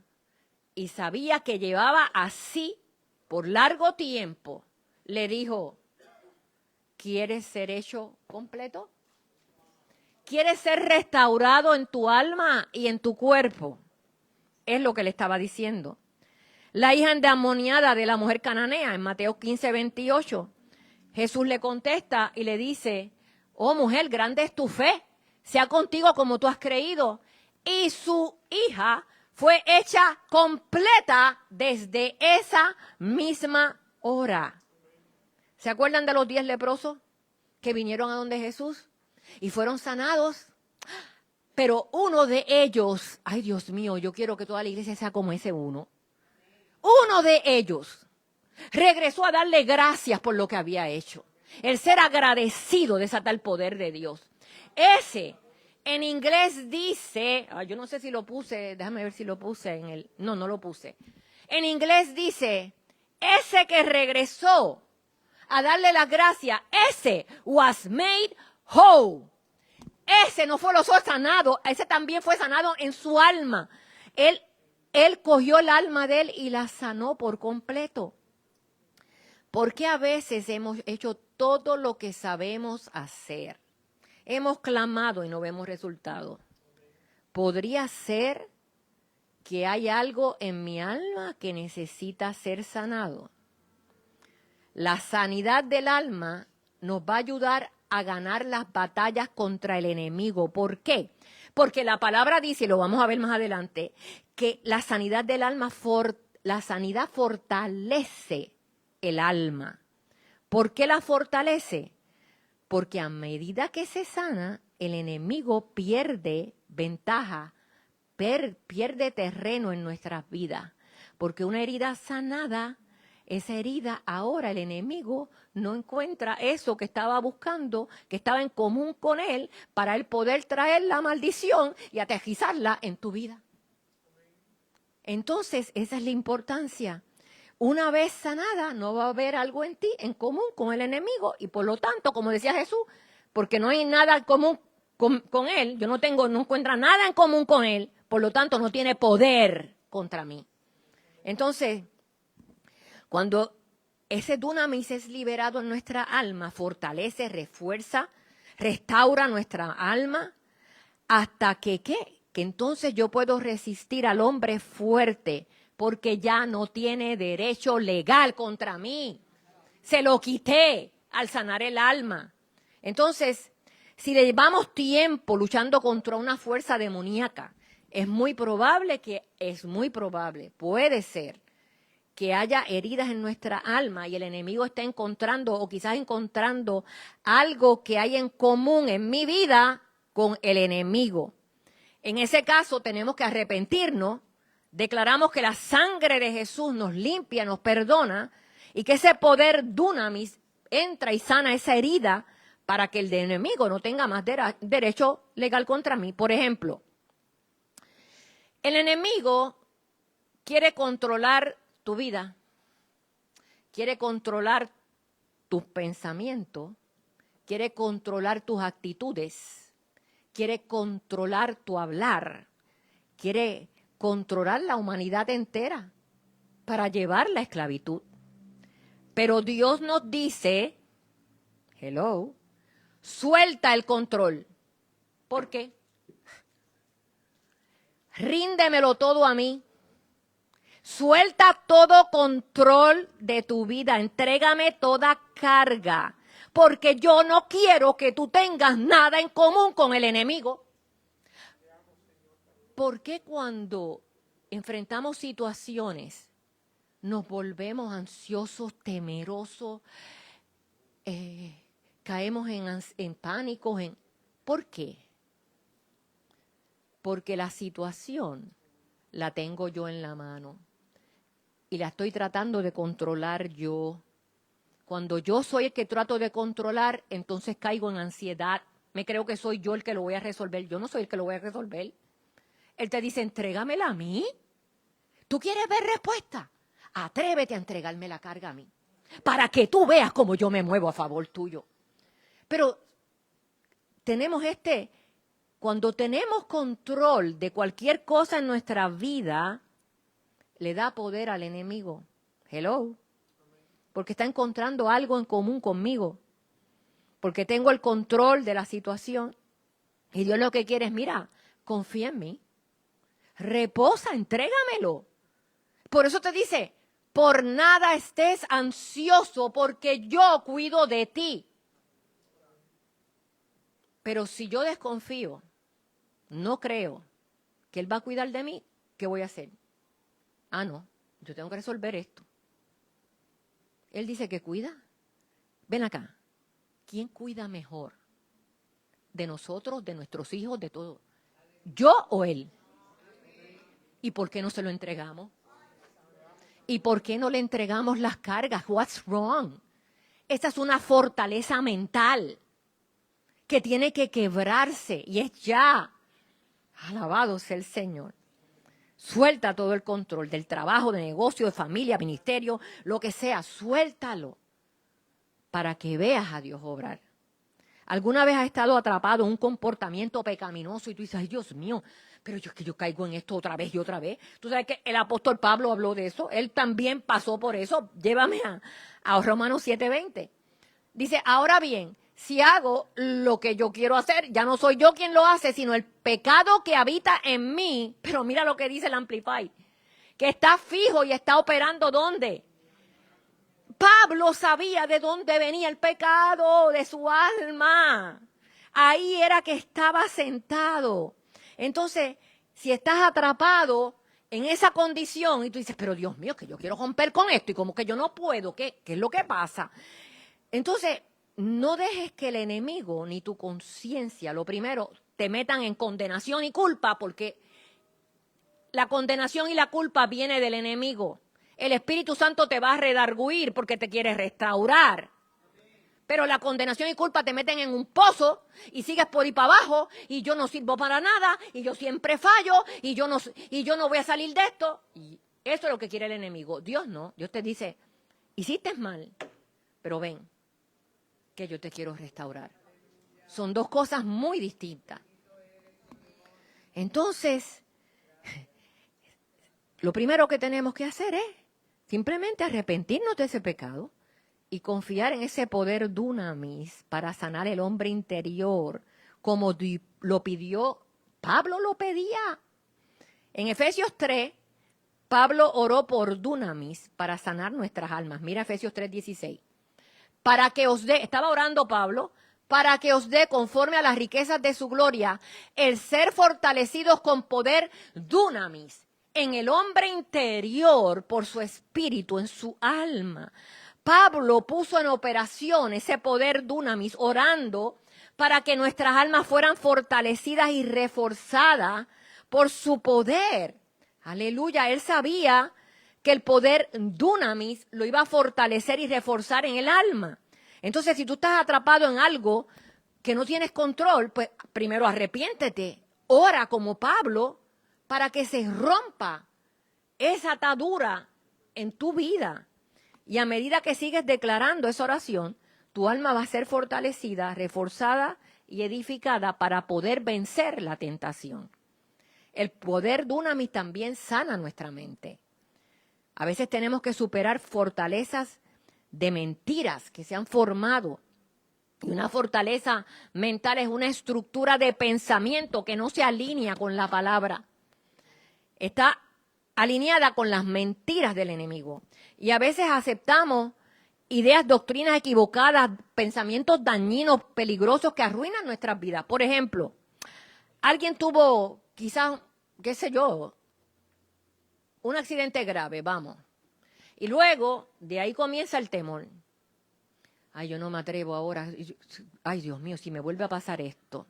y sabía que llevaba así por largo tiempo, le dijo, ¿quieres ser hecho completo? ¿Quieres ser restaurado en tu alma y en tu cuerpo? Es lo que le estaba diciendo. La hija endemoniada de la mujer cananea, en Mateo 15:28, Jesús le contesta y le dice, oh mujer, grande es tu fe, sea contigo como tú has creído. Y su hija fue hecha completa desde esa misma hora. ¿Se acuerdan de los 10 leprosos que vinieron a donde Jesús y fueron sanados? Pero uno de ellos, ay Dios mío, yo quiero que toda la iglesia sea como ese uno. Uno de ellos regresó a darle gracias por lo que había hecho. El ser agradecido desata el poder de Dios. Ese, en inglés dice, yo no sé si lo puse, déjame ver si lo puse en el, no lo puse. En inglés dice, ese que regresó a darle las gracias, ese was made whole. Ese no fue solo sanado, ese también fue sanado en su alma. Él cogió el alma de él y la sanó por completo. Porque a veces hemos hecho todo lo que sabemos hacer. Hemos clamado y no vemos resultados. ¿Podría ser que hay algo en mi alma que necesita ser sanado? La sanidad del alma nos va a ayudar a ganar las batallas contra el enemigo. ¿Por qué? Porque la palabra dice, y lo vamos a ver más adelante, que la sanidad del alma, la sanidad fortalece el alma. ¿Por qué la fortalece? Porque a medida que se sana, el enemigo pierde ventaja, pierde terreno en nuestras vidas. Porque una herida sanada, esa herida, ahora el enemigo no encuentra eso que estaba buscando, que estaba en común con él, para él poder traer la maldición y aterrizarla en tu vida. Entonces, esa es la importancia. Una vez sanada, no va a haber algo en ti en común con el enemigo y por lo tanto, como decía Jesús, porque no hay nada en común con él, yo no encuentro nada en común con él, por lo tanto no tiene poder contra mí. Entonces, cuando ese dunamis es liberado en nuestra alma, fortalece, refuerza, restaura nuestra alma, hasta que entonces yo puedo resistir al hombre fuerte, porque ya no tiene derecho legal contra mí. Se lo quité al sanar el alma. Entonces, si le llevamos tiempo luchando contra una fuerza demoníaca, puede ser que haya heridas en nuestra alma y el enemigo esté encontrando o quizás encontrando algo que hay en común en mi vida con el enemigo. En ese caso tenemos que arrepentirnos, declaramos que la sangre de Jesús nos limpia, nos perdona y que ese poder dunamis entra y sana esa herida para que el enemigo no tenga más derecho legal contra mí. Por ejemplo, el enemigo quiere controlar tu vida, quiere controlar tus pensamientos, quiere controlar tus actitudes, quiere controlar tu hablar, quiere controlar la humanidad entera para llevarla a esclavitud. Pero Dios nos dice, hello, suelta el control. ¿Por qué? Ríndemelo todo a mí. Suelta todo control de tu vida. Entrégame toda carga. Porque yo no quiero que tú tengas nada en común con el enemigo. ¿Por qué cuando enfrentamos situaciones nos volvemos ansiosos, temerosos, caemos en pánico? ¿Por qué? Porque la situación la tengo yo en la mano y la estoy tratando de controlar yo. Cuando yo soy el que trato de controlar, entonces caigo en ansiedad. Me creo que soy yo el que lo voy a resolver. Yo no soy el que lo voy a resolver. Él te dice, entrégamela a mí. ¿Tú quieres ver respuesta? Atrévete a entregarme la carga a mí, para que tú veas cómo yo me muevo a favor tuyo. Pero tenemos cuando tenemos control de cualquier cosa en nuestra vida, le da poder al enemigo. Hello. Porque está encontrando algo en común conmigo. Porque tengo el control de la situación. Y Dios lo que quiere es, mira, confía en mí. Reposa, entrégamelo. Por eso te dice, por nada estés ansioso, porque yo cuido de ti. Pero si yo desconfío, no creo que Él va a cuidar de mí, ¿qué voy a hacer? Ah, no, yo tengo que resolver esto. Él dice que cuida. Ven acá, ¿quién cuida mejor? ¿De nosotros, de nuestros hijos, de todo? ¿Yo o Él? ¿Y por qué no se lo entregamos? ¿Y por qué no le entregamos las cargas? What's wrong? Esta es una fortaleza mental que tiene que quebrarse y es ya. Alabado sea el Señor. Suelta todo el control del trabajo, de negocio, de familia, ministerio, lo que sea. Suéltalo para que veas a Dios obrar. ¿Alguna vez has estado atrapado en un comportamiento pecaminoso y tú dices, ay Dios mío, pero yo es que yo caigo en esto otra vez y otra vez? Tú sabes que el apóstol Pablo habló de eso. Él también pasó por eso. Llévame a Romanos 7:20. Dice, ahora bien, si hago lo que yo quiero hacer, ya no soy yo quien lo hace, sino el pecado que habita en mí. Pero mira lo que dice el Amplify, que está fijo y está operando ¿dónde? Pablo sabía de dónde venía el pecado de su alma. Ahí era que estaba sentado. Entonces, si estás atrapado en esa condición y tú dices, pero Dios mío, que yo quiero romper con esto y como que yo no puedo, ¿qué es lo que pasa? Entonces, no dejes que el enemigo ni tu conciencia, lo primero, te metan en condenación y culpa, porque la condenación y la culpa viene del enemigo. El Espíritu Santo te va a redarguir porque te quiere restaurar. Pero la condenación y culpa te meten en un pozo y sigues por ahí para abajo y yo no sirvo para nada y yo siempre fallo y yo no voy a salir de esto. Y eso es lo que quiere el enemigo. Dios no. Dios te dice, hiciste mal, pero ven, que yo te quiero restaurar. Son dos cosas muy distintas. Entonces, lo primero que tenemos que hacer es simplemente arrepentirnos de ese pecado y confiar en ese poder dunamis para sanar el hombre interior, como lo pidió, Pablo lo pedía. En Efesios 3, Pablo oró por dunamis para sanar nuestras almas. Mira Efesios 3:16. Para que os dé, estaba orando Pablo, para que os dé conforme a las riquezas de su gloria, el ser fortalecidos con poder dunamis en el hombre interior por su espíritu, en su alma. Pablo puso en operación ese poder dunamis orando para que nuestras almas fueran fortalecidas y reforzadas por su poder. Aleluya, él sabía que el poder dunamis lo iba a fortalecer y reforzar en el alma. Entonces, si tú estás atrapado en algo que no tienes control, pues primero arrepiéntete, ora como Pablo para que se rompa esa atadura en tu vida. Y a medida que sigues declarando esa oración, tu alma va a ser fortalecida, reforzada y edificada para poder vencer la tentación. El poder dunamis también sana nuestra mente. A veces tenemos que superar fortalezas de mentiras que se han formado. Y una fortaleza mental es una estructura de pensamiento que no se alinea con la palabra. Está alineada con las mentiras del enemigo. Y a veces aceptamos ideas, doctrinas equivocadas, pensamientos dañinos, peligrosos que arruinan nuestras vidas. Por ejemplo, alguien tuvo quizás, qué sé yo, un accidente grave, vamos. Y luego, de ahí comienza el temor. Ay, yo no me atrevo ahora. Ay, Dios mío, si me vuelve a pasar esto.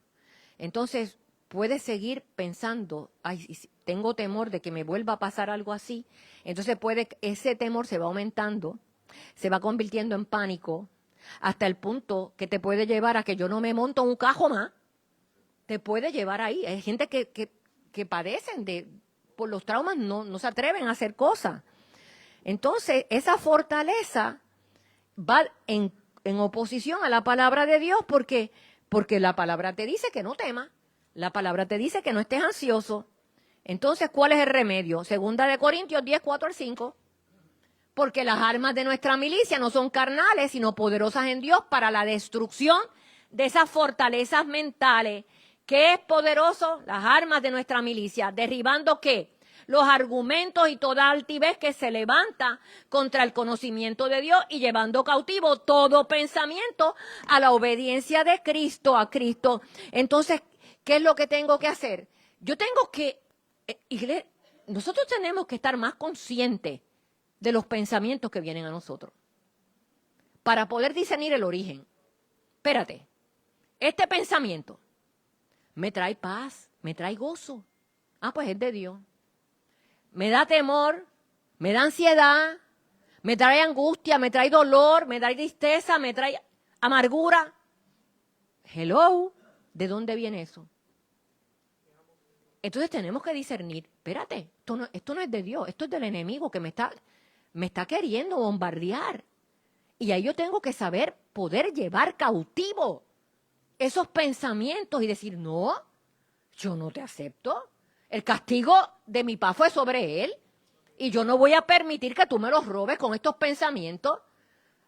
Entonces, puedes seguir pensando, ay, tengo temor de que me vuelva a pasar algo así. Entonces, ese temor se va aumentando, se va convirtiendo en pánico, hasta el punto que te puede llevar a que yo no me monto en un cajo más. Te puede llevar ahí. Hay gente que padecen por los traumas, no se atreven a hacer cosas. Entonces, esa fortaleza va en oposición a la palabra de Dios porque la palabra te dice que no temas, la palabra te dice que no estés ansioso. Entonces, ¿cuál es el remedio? 2 Corintios 10, 4 al 5. Porque las armas de nuestra milicia no son carnales, sino poderosas en Dios para la destrucción de esas fortalezas mentales. ¿Qué es poderoso? Las armas de nuestra milicia. ¿Derribando qué? Los argumentos y toda altivez que se levanta contra el conocimiento de Dios y llevando cautivo todo pensamiento a la obediencia de Cristo, a Cristo. Entonces, ¿qué es lo que tengo que hacer? Yo tengo que, nosotros tenemos que estar más conscientes de los pensamientos que vienen a nosotros para poder discernir el origen. Espérate, este pensamiento me trae paz, me trae gozo. Ah, pues es de Dios. Me da temor, me da ansiedad, me trae angustia, me trae dolor, me trae tristeza, me trae amargura. Hello, ¿de dónde viene eso? Entonces tenemos que discernir, espérate, esto no es de Dios, esto es del enemigo que me está queriendo bombardear. Y ahí yo tengo que saber poder llevar cautivo esos pensamientos y decir, no, yo no te acepto. El castigo de mi papá fue sobre él y yo no voy a permitir que tú me los robes con estos pensamientos.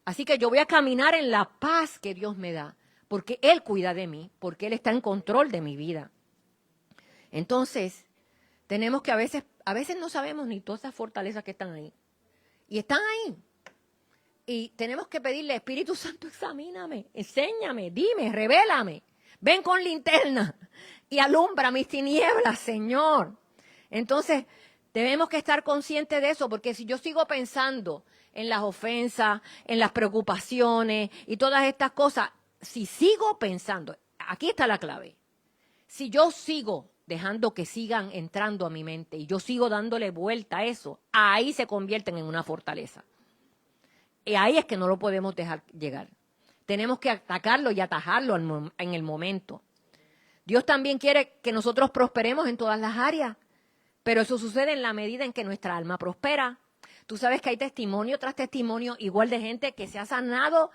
Así que yo voy a caminar en la paz que Dios me da, porque Él cuida de mí, porque Él está en control de mi vida. Entonces, tenemos que a veces no sabemos ni todas esas fortalezas que están ahí. Y están ahí. Y tenemos que pedirle, Espíritu Santo, examíname, enséñame, dime, revélame. Ven con linterna y alumbra mis tinieblas, Señor. Entonces, debemos que estar conscientes de eso, porque si yo sigo pensando en las ofensas, en las preocupaciones y todas estas cosas, si sigo pensando, aquí está la clave. Si yo sigo dejando que sigan entrando a mi mente y yo sigo dándole vuelta a eso, ahí se convierten en una fortaleza. Y ahí es que no lo podemos dejar llegar. Tenemos que atacarlo y atajarlo en el momento. Dios también quiere que nosotros prosperemos en todas las áreas, pero eso sucede en la medida en que nuestra alma prospera. Tú sabes que hay testimonio tras testimonio igual de gente que se ha sanado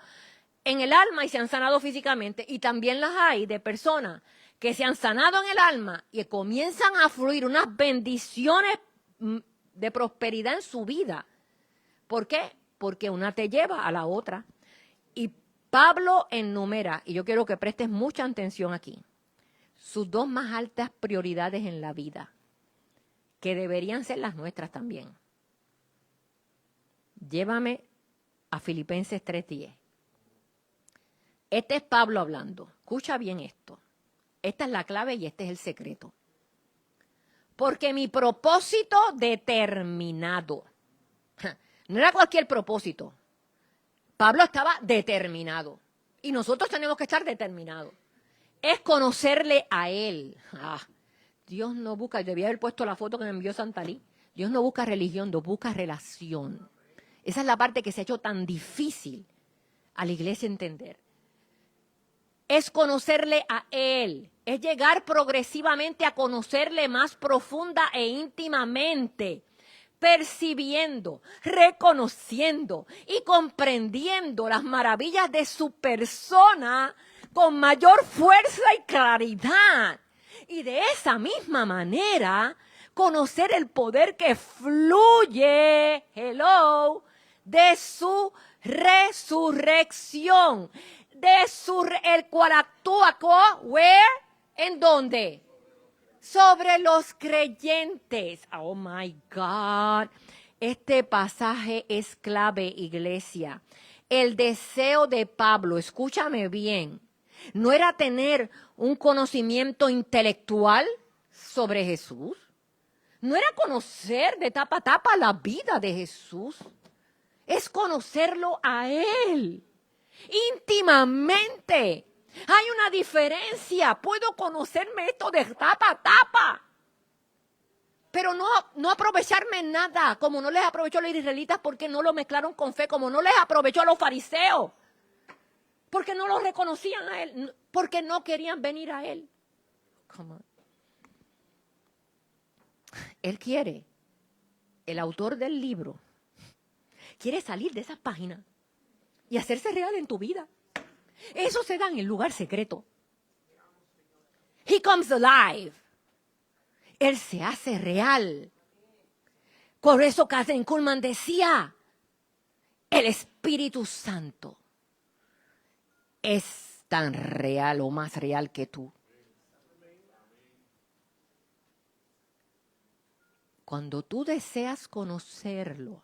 en el alma y se han sanado físicamente, y también las hay de personas que se han sanado en el alma y comienzan a fluir unas bendiciones de prosperidad en su vida. ¿Por qué? Porque una te lleva a la otra. Y Pablo enumera, y yo quiero que prestes mucha atención aquí, sus dos más altas prioridades en la vida, que deberían ser las nuestras también. Llévame a Filipenses 3:10. Este es Pablo hablando. Escucha bien esto. Esta es la clave y este es el secreto. Porque mi propósito determinado, no era cualquier propósito. Pablo estaba determinado. Y nosotros tenemos que estar determinados. es conocerle a Él. Dios no busca, debía haber puesto la foto que me envió Santalí. Dios no busca religión, Dios busca relación. Esa es la parte que se ha hecho tan difícil a la iglesia entender. Es conocerle a Él, es llegar progresivamente a conocerle más profunda e íntimamente, percibiendo, reconociendo y comprendiendo las maravillas de su persona con mayor fuerza y claridad. Y de esa misma manera, conocer el poder que fluye, de su resurrección, el cual actúa, ¿where? ¿En dónde? Sobre los creyentes. Oh my God. Este pasaje es clave, iglesia. El deseo de Pablo, escúchame bien, no era tener un conocimiento intelectual sobre Jesús. No era conocer de tapa a tapa la vida de Jesús. Es conocerlo a Él íntimamente. Hay una diferencia. Puedo conocerme esto de tapa a tapa, pero no aprovecharme en nada, como no les aprovechó a los israelitas porque no lo mezclaron con fe, como no les aprovechó a los fariseos, porque no lo reconocían a Él, porque no querían venir a Él. Come on. Él quiere, el autor del libro, quiere salir de esas páginas y hacerse real en tu vida. Eso se da en el lugar secreto. He comes alive. Él se hace real. Por eso Kathryn Kuhlman decía, el Espíritu Santo es tan real o más real que tú. Cuando tú deseas conocerlo,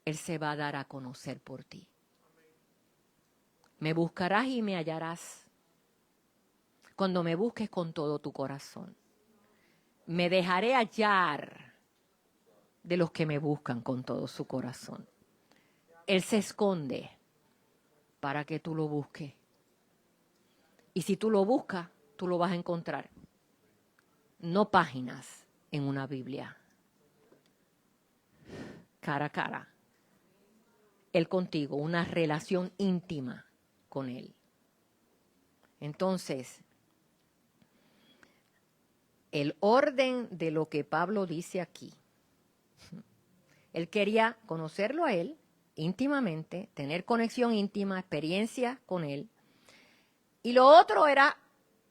Él se va a dar a conocer por ti. Me buscarás y me hallarás cuando me busques con todo tu corazón. Me dejaré hallar de los que me buscan con todo su corazón. Él se esconde para que tú lo busques. Y si tú lo buscas, tú lo vas a encontrar. No páginas en una Biblia. Cara a cara. Él contigo, una relación íntima con Él. Entonces, el orden de lo que Pablo dice aquí. Él quería conocerlo a Él íntimamente, tener conexión íntima, experiencia con Él. Y lo otro era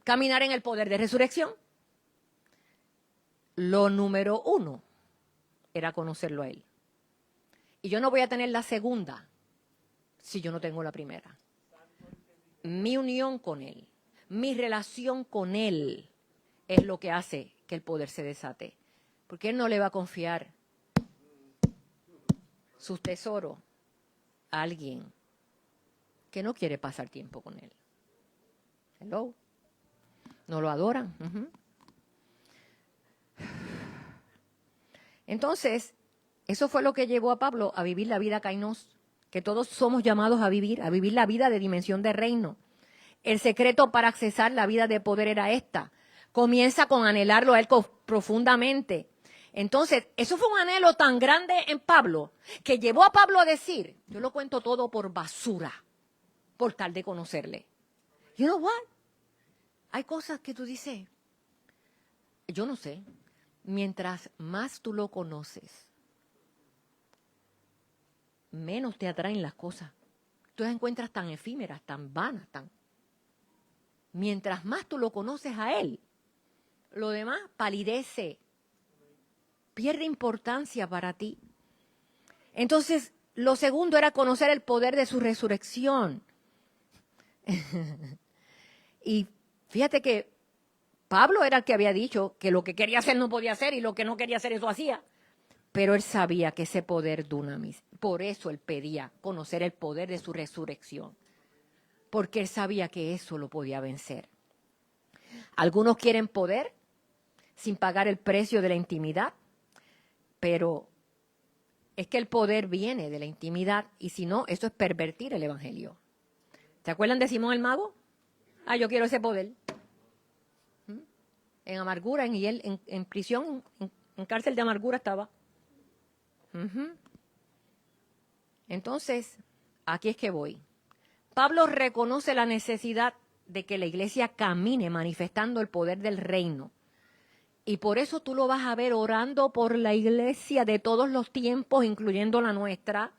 caminar en el poder de resurrección. Lo número 1 era conocerlo a Él. Y yo no voy a tener la segunda si yo no tengo la primera. Mi unión con Él, mi relación con Él es lo que hace que el poder se desate. Porque Él no le va a confiar sus tesoros a alguien que no quiere pasar tiempo con Él. Hello. No lo adoran. Entonces, eso fue lo que llevó a Pablo a vivir la vida kainos, que todos somos llamados a vivir la vida de dimensión de reino. El secreto para accesar la vida de poder era esta. Comienza con anhelarlo a Él profundamente. Entonces, eso fue un anhelo tan grande en Pablo que llevó a Pablo a decir, yo lo cuento todo por basura, por tal de conocerle. You know what? Hay cosas que tú dices, yo no sé, mientras más tú lo conoces, menos te atraen las cosas. Tú las encuentras tan efímeras, tan vanas, Mientras más tú lo conoces a Él, lo demás palidece, pierde importancia para ti. Entonces, lo segundo era conocer el poder de su resurrección. Y fíjate que Pablo era el que había dicho que lo que quería hacer no podía hacer y lo que no quería hacer eso hacía. Pero él sabía que ese poder dunamis, por eso él pedía conocer el poder de su resurrección. Porque él sabía que eso lo podía vencer. Algunos quieren poder sin pagar el precio de la intimidad, pero es que el poder viene de la intimidad y si no, eso es pervertir el evangelio. ¿Se acuerdan de Simón el mago? Yo quiero ese poder. En amargura, en prisión, en cárcel de amargura estaba. Entonces, aquí es que voy. Pablo reconoce la necesidad de que la iglesia camine manifestando el poder del reino. Y por eso tú lo vas a ver orando por la iglesia de todos los tiempos, incluyendo la nuestra.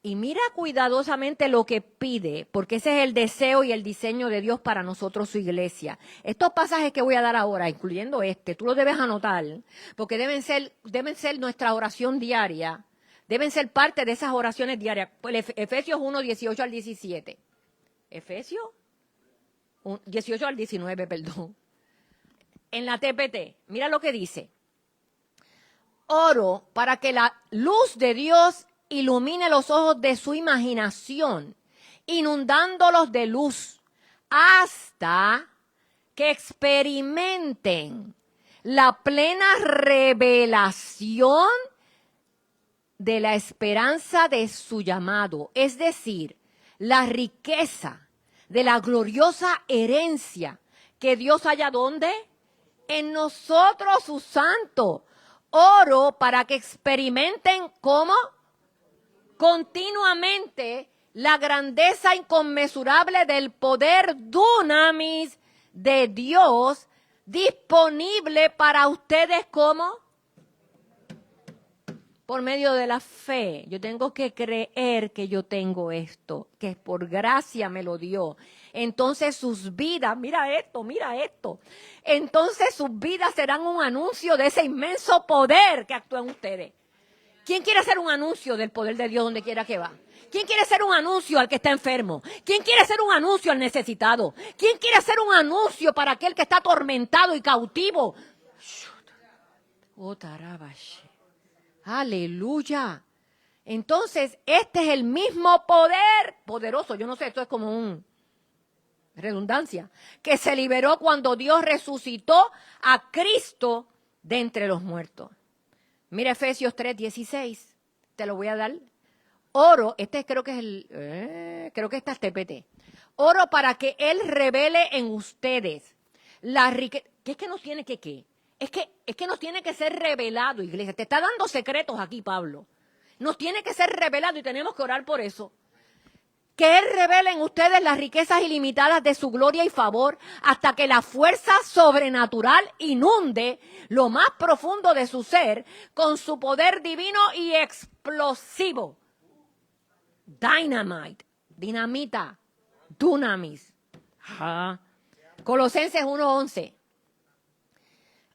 Y mira cuidadosamente lo que pide, porque ese es el deseo y el diseño de Dios para nosotros, su iglesia. Estos pasajes que voy a dar ahora, incluyendo tú lo debes anotar, porque deben ser nuestra oración diaria. Deben ser parte de esas oraciones diarias. Pues Efesios 1, 18 al 17. Efesios 18 al 19, perdón. En la TPT, mira lo que dice. Oro para que la luz de Dios ilumine los ojos de su imaginación, inundándolos de luz, hasta que experimenten la plena revelación de la esperanza de su llamado, es decir, la riqueza de la gloriosa herencia que Dios haya ¿dónde? En nosotros, sus santos. Oro para que experimenten ¿cómo? Continuamente la grandeza inconmensurable del poder dunamis de Dios disponible para ustedes ¿cómo? Por medio de la fe. Yo tengo que creer que yo tengo esto, que por gracia me lo dio. Entonces sus vidas, mira esto. Entonces sus vidas serán un anuncio de ese inmenso poder que actúa en ustedes. ¿Quién quiere hacer un anuncio del poder de Dios donde quiera que va? ¿Quién quiere hacer un anuncio al que está enfermo? ¿Quién quiere hacer un anuncio al necesitado? ¿Quién quiere hacer un anuncio para aquel que está atormentado y cautivo? Aleluya. Entonces, este es el mismo poder poderoso. Yo no sé, esto es como un redundancia, que se liberó cuando Dios resucitó a Cristo de entre los muertos. Mira Efesios 3:16. Te lo voy a dar. Oro, creo que esta es TPT. Oro para que Él revele en ustedes la riqueza. ¿Qué es que nos tiene que qué? Es que nos tiene que ser revelado, iglesia. Te está dando secretos aquí, Pablo. Nos tiene que ser revelado y tenemos que orar por eso. Que Él revele en ustedes las riquezas ilimitadas de su gloria y favor hasta que la fuerza sobrenatural inunde lo más profundo de su ser con su poder divino y explosivo. Dynamite, dinamita, dunamis. Ajá. Colosenses 1:11.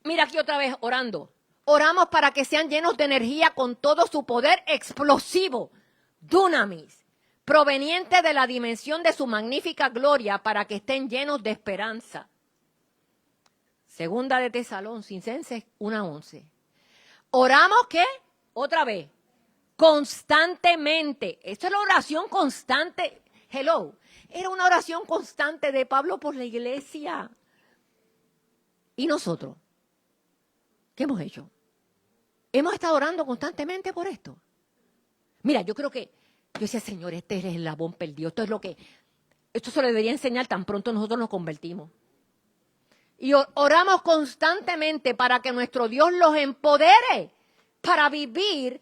Mira aquí otra vez orando. Oramos para que sean llenos de energía con todo su poder explosivo, dunamis, proveniente de la dimensión de su magnífica gloria, para que estén llenos de esperanza. Segunda de Tesalonicenses 1:11. Oramos ¿qué? Otra vez. Constantemente. Esto es la oración constante. Hello. Era una oración constante de Pablo por la iglesia. ¿Y nosotros? ¿Qué hemos hecho? ¿Hemos estado orando constantemente por esto? Mira, yo creo que, yo decía, Señor, este es el eslabón perdido. Esto se lo debería enseñar tan pronto nosotros nos convertimos. Y oramos constantemente para que nuestro Dios los empodere para vivir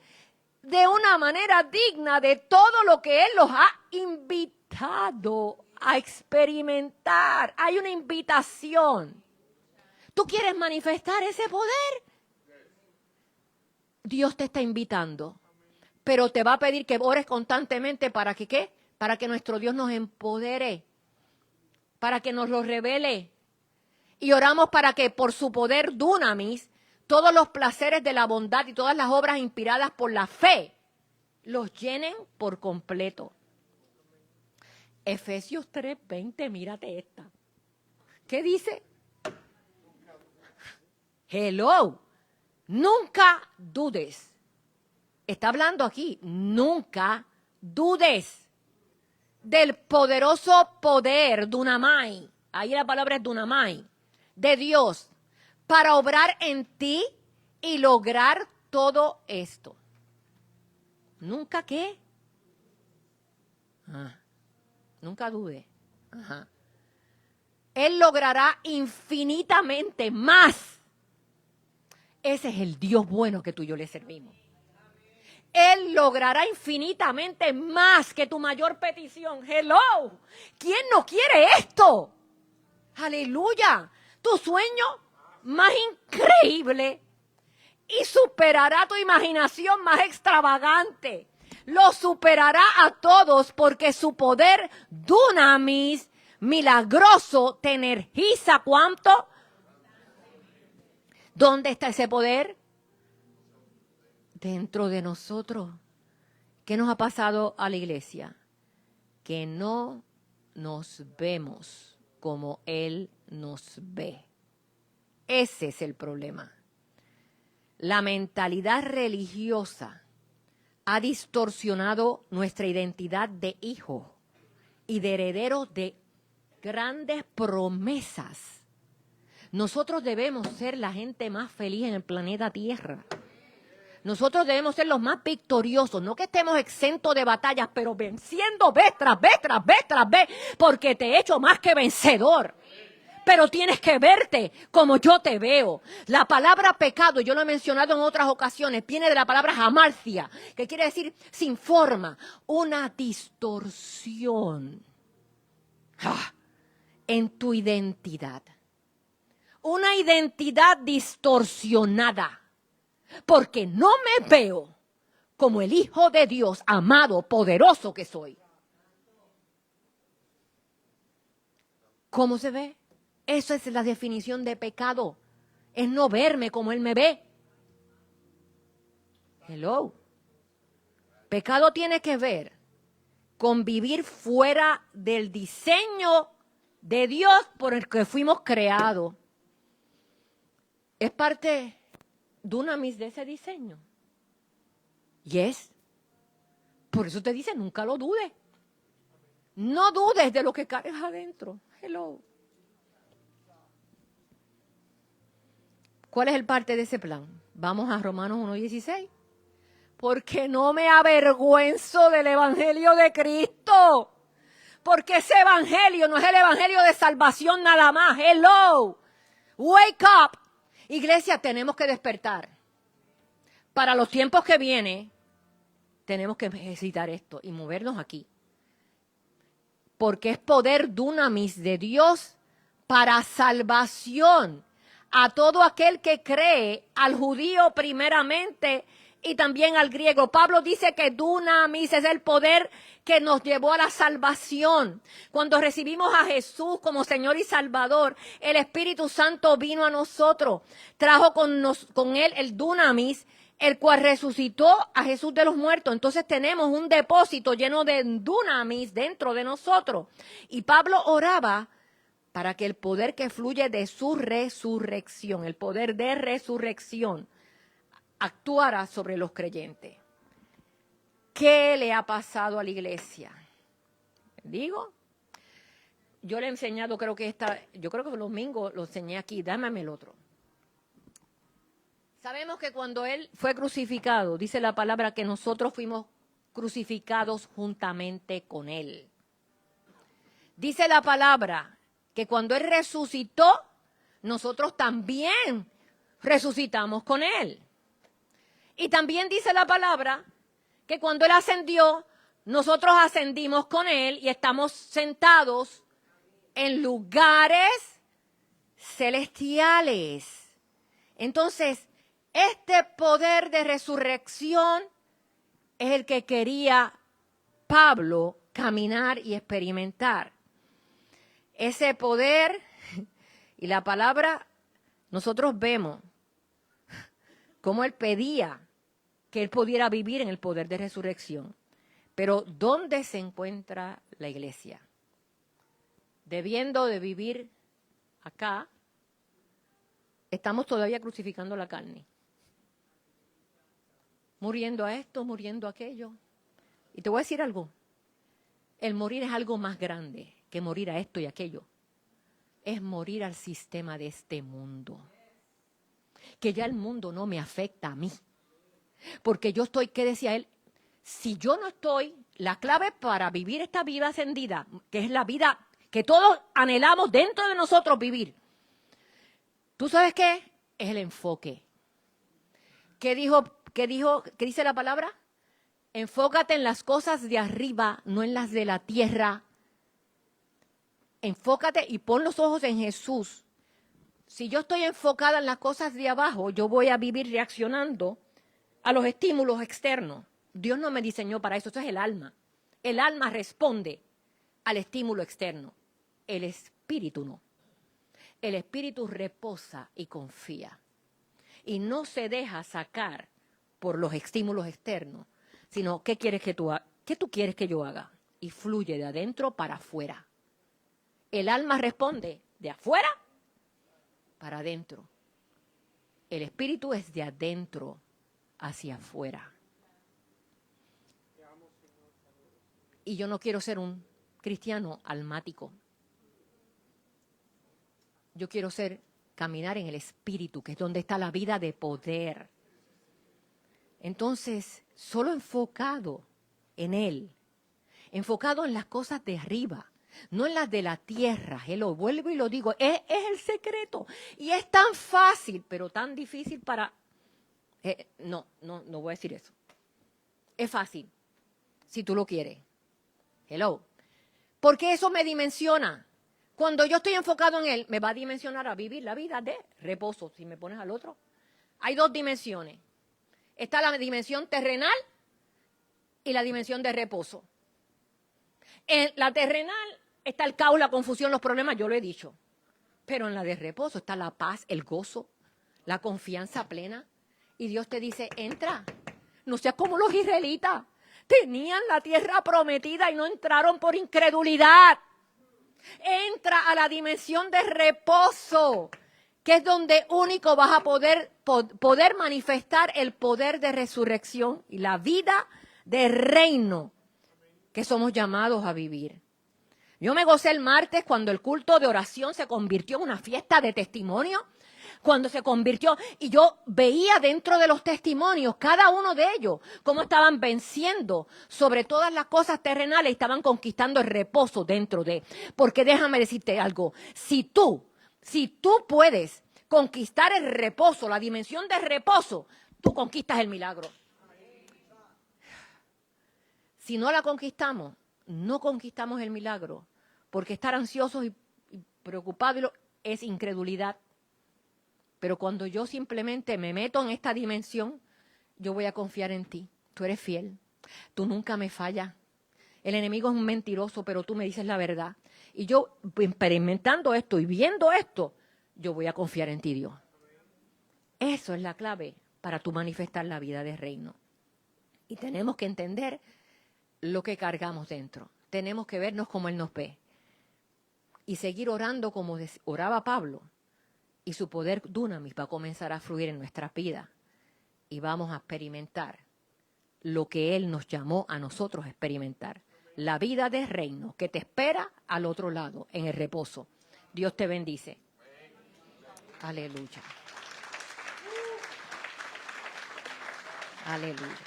de una manera digna de todo lo que Él los ha invitado a experimentar. Hay una invitación. ¿Tú quieres manifestar ese poder? Dios te está invitando, pero te va a pedir que ores constantemente para que ¿qué? Para que nuestro Dios nos empodere, para que nos lo revele. Y oramos para que por su poder dunamis, todos los placeres de la bondad y todas las obras inspiradas por la fe los llenen por completo. Efesios 3:20, mírate esta. ¿Qué dice? Hello. Nunca dudes. Está hablando aquí. Nunca dudes del poderoso poder, dunamai. Ahí la palabra es dunamai. De Dios. Para obrar en ti y lograr todo esto. ¿Nunca qué? Nunca dude. Ajá. Él logrará infinitamente más. Ese es el Dios bueno que tú y yo le servimos. Él logrará infinitamente más que tu mayor petición. Hello. ¿Quién no quiere esto? Aleluya. Tu sueño más increíble y superará tu imaginación más extravagante. Lo superará a todos porque su poder dunamis milagroso te energiza. ¿Cuánto? ¿Dónde está ese poder? Dentro de nosotros. ¿Qué nos ha pasado a la iglesia? Que no nos vemos como Él nos ve. Ese es el problema. La mentalidad religiosa ha distorsionado nuestra identidad de hijo y de heredero de grandes promesas. Nosotros debemos ser la gente más feliz en el planeta Tierra. Nosotros debemos ser los más victoriosos, no que estemos exentos de batallas, pero venciendo vez tras vez, tras vez, tras vez, porque te he hecho más que vencedor. Pero tienes que verte como yo te veo. La palabra pecado, yo lo he mencionado en otras ocasiones, viene de la palabra hamartia, que quiere decir sin forma, una distorsión en tu identidad. Una identidad distorsionada. Porque no me veo como el Hijo de Dios, amado, poderoso que soy. ¿Cómo se ve? Esa es la definición de pecado. Es no verme como Él me ve. Hello. Pecado tiene que ver con vivir fuera del diseño de Dios por el que fuimos creados. Es parte dunamis de ese diseño. Yes. Por eso te dice, nunca lo dudes. No dudes de lo que cargas adentro. Hello. ¿Cuál es el parte de ese plan? Vamos a Romanos 1:16. Porque no me avergüenzo del evangelio de Cristo. Porque ese evangelio no es el evangelio de salvación nada más. Hello. Wake up. Iglesia, tenemos que despertar. Para los tiempos que vienen, tenemos que ejercitar esto y movernos aquí. Porque es poder dunamis de Dios para salvación a todo aquel que cree, al judío primeramente y también al griego. Pablo dice que dunamis es el poder que nos llevó a la salvación. Cuando recibimos a Jesús como Señor y Salvador, el Espíritu Santo vino a nosotros, trajo con Él el dunamis, el cual resucitó a Jesús de los muertos. Entonces tenemos un depósito lleno de dunamis dentro de nosotros. Y Pablo oraba para que el poder que fluye de su resurrección, el poder de resurrección, actuara sobre los creyentes. ¿Qué le ha pasado a la iglesia? Digo, yo le he enseñado, yo creo que el domingo lo enseñé aquí, dame el otro. Sabemos que cuando Él fue crucificado, dice la palabra que nosotros fuimos crucificados juntamente con Él. Dice la palabra que cuando Él resucitó, nosotros también resucitamos con Él. Y también dice la palabra que cuando Él ascendió, nosotros ascendimos con Él y estamos sentados en lugares celestiales. Entonces, este poder de resurrección es el que quería Pablo caminar y experimentar. Ese poder y la palabra, nosotros vemos cómo Él pedía que Él pudiera vivir en el poder de resurrección. Pero ¿dónde se encuentra la iglesia? Debiendo de vivir acá, estamos todavía crucificando la carne. Muriendo a esto, muriendo a aquello. Y te voy a decir algo. El morir es algo más grande que morir a esto y aquello. Es morir al sistema de este mundo. Que ya el mundo no me afecta a mí. Porque yo estoy, ¿qué decía él? Si yo no estoy, la clave para vivir esta vida ascendida, que es la vida que todos anhelamos dentro de nosotros vivir. ¿Tú sabes qué? Es el enfoque. ¿Qué dice la palabra? Enfócate en las cosas de arriba, no en las de la tierra. Enfócate y pon los ojos en Jesús. Si yo estoy enfocada en las cosas de abajo, yo voy a vivir reaccionando a los estímulos externos. Dios no me diseñó para eso, eso es el alma. El alma responde al estímulo externo, el espíritu no. El espíritu reposa y confía y no se deja sacar por los estímulos externos, sino ¿qué tú quieres que yo haga? Y fluye de adentro para afuera. El alma responde de afuera para adentro. El espíritu es de adentro hacia afuera. Y yo no quiero ser un cristiano almático. Yo quiero caminar en el espíritu, que es donde está la vida de poder. Entonces, solo enfocado en Él, enfocado en las cosas de arriba, no en las de la tierra. Lo vuelvo y lo digo, es el secreto. Y es tan fácil, pero tan difícil para... no voy a decir eso. Es fácil, si tú lo quieres. Hello. Porque eso me dimensiona. Cuando yo estoy enfocado en Él, me va a dimensionar a vivir la vida de reposo. Si me pones al otro, hay dos dimensiones. Está la dimensión terrenal y la dimensión de reposo. En la terrenal está el caos, la confusión, los problemas, yo lo he dicho. Pero en la de reposo está la paz, el gozo, la confianza plena. Y Dios te dice, entra. No seas como los israelitas. Tenían la tierra prometida y no entraron por incredulidad. Entra a la dimensión de reposo, que es donde único vas a poder manifestar el poder de resurrección y la vida de reino que somos llamados a vivir. Yo me gocé el martes cuando el culto de oración se convirtió en una fiesta de testimonio, cuando se convirtió, y yo veía dentro de los testimonios, cada uno de ellos, cómo estaban venciendo sobre todas las cosas terrenales y estaban conquistando el reposo dentro de. Porque déjame decirte algo, si tú puedes conquistar el reposo, la dimensión de reposo, tú conquistas el milagro. Si no la conquistamos, no conquistamos el milagro, porque estar ansiosos y preocupados es incredulidad. Pero cuando yo simplemente me meto en esta dimensión, yo voy a confiar en ti. Tú eres fiel. Tú nunca me fallas. El enemigo es un mentiroso, pero tú me dices la verdad. Y yo, experimentando esto y viendo esto, yo voy a confiar en ti, Dios. Eso es la clave para tú manifestar la vida del reino. Y tenemos que entender lo que cargamos dentro. Tenemos que vernos como Él nos ve. Y seguir orando como oraba Pablo. Y su poder dunamis va a comenzar a fluir en nuestra vida. Y vamos a experimentar lo que Él nos llamó a nosotros a experimentar. La vida de reino que te espera al otro lado, en el reposo. Dios te bendice. Aleluya. Aleluya.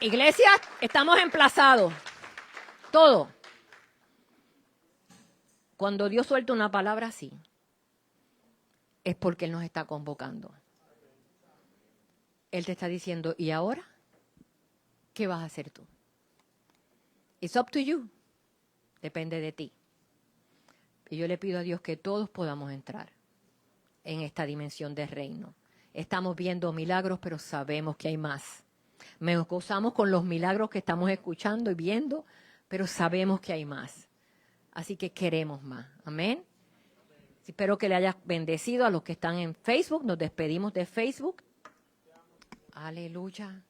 Iglesia, estamos emplazados. Todo. Cuando Dios suelta una palabra así, es porque Él nos está convocando. Él te está diciendo, ¿y ahora? ¿Qué vas a hacer tú? It's up to you. Depende de ti. Y yo le pido a Dios que todos podamos entrar en esta dimensión del reino. Estamos viendo milagros, pero sabemos que hay más. Nos gozamos con los milagros que estamos escuchando y viendo, pero sabemos que hay más. Así que queremos más. Amén. Espero que le hayas bendecido a los que están en Facebook. Nos despedimos de Facebook. Aleluya.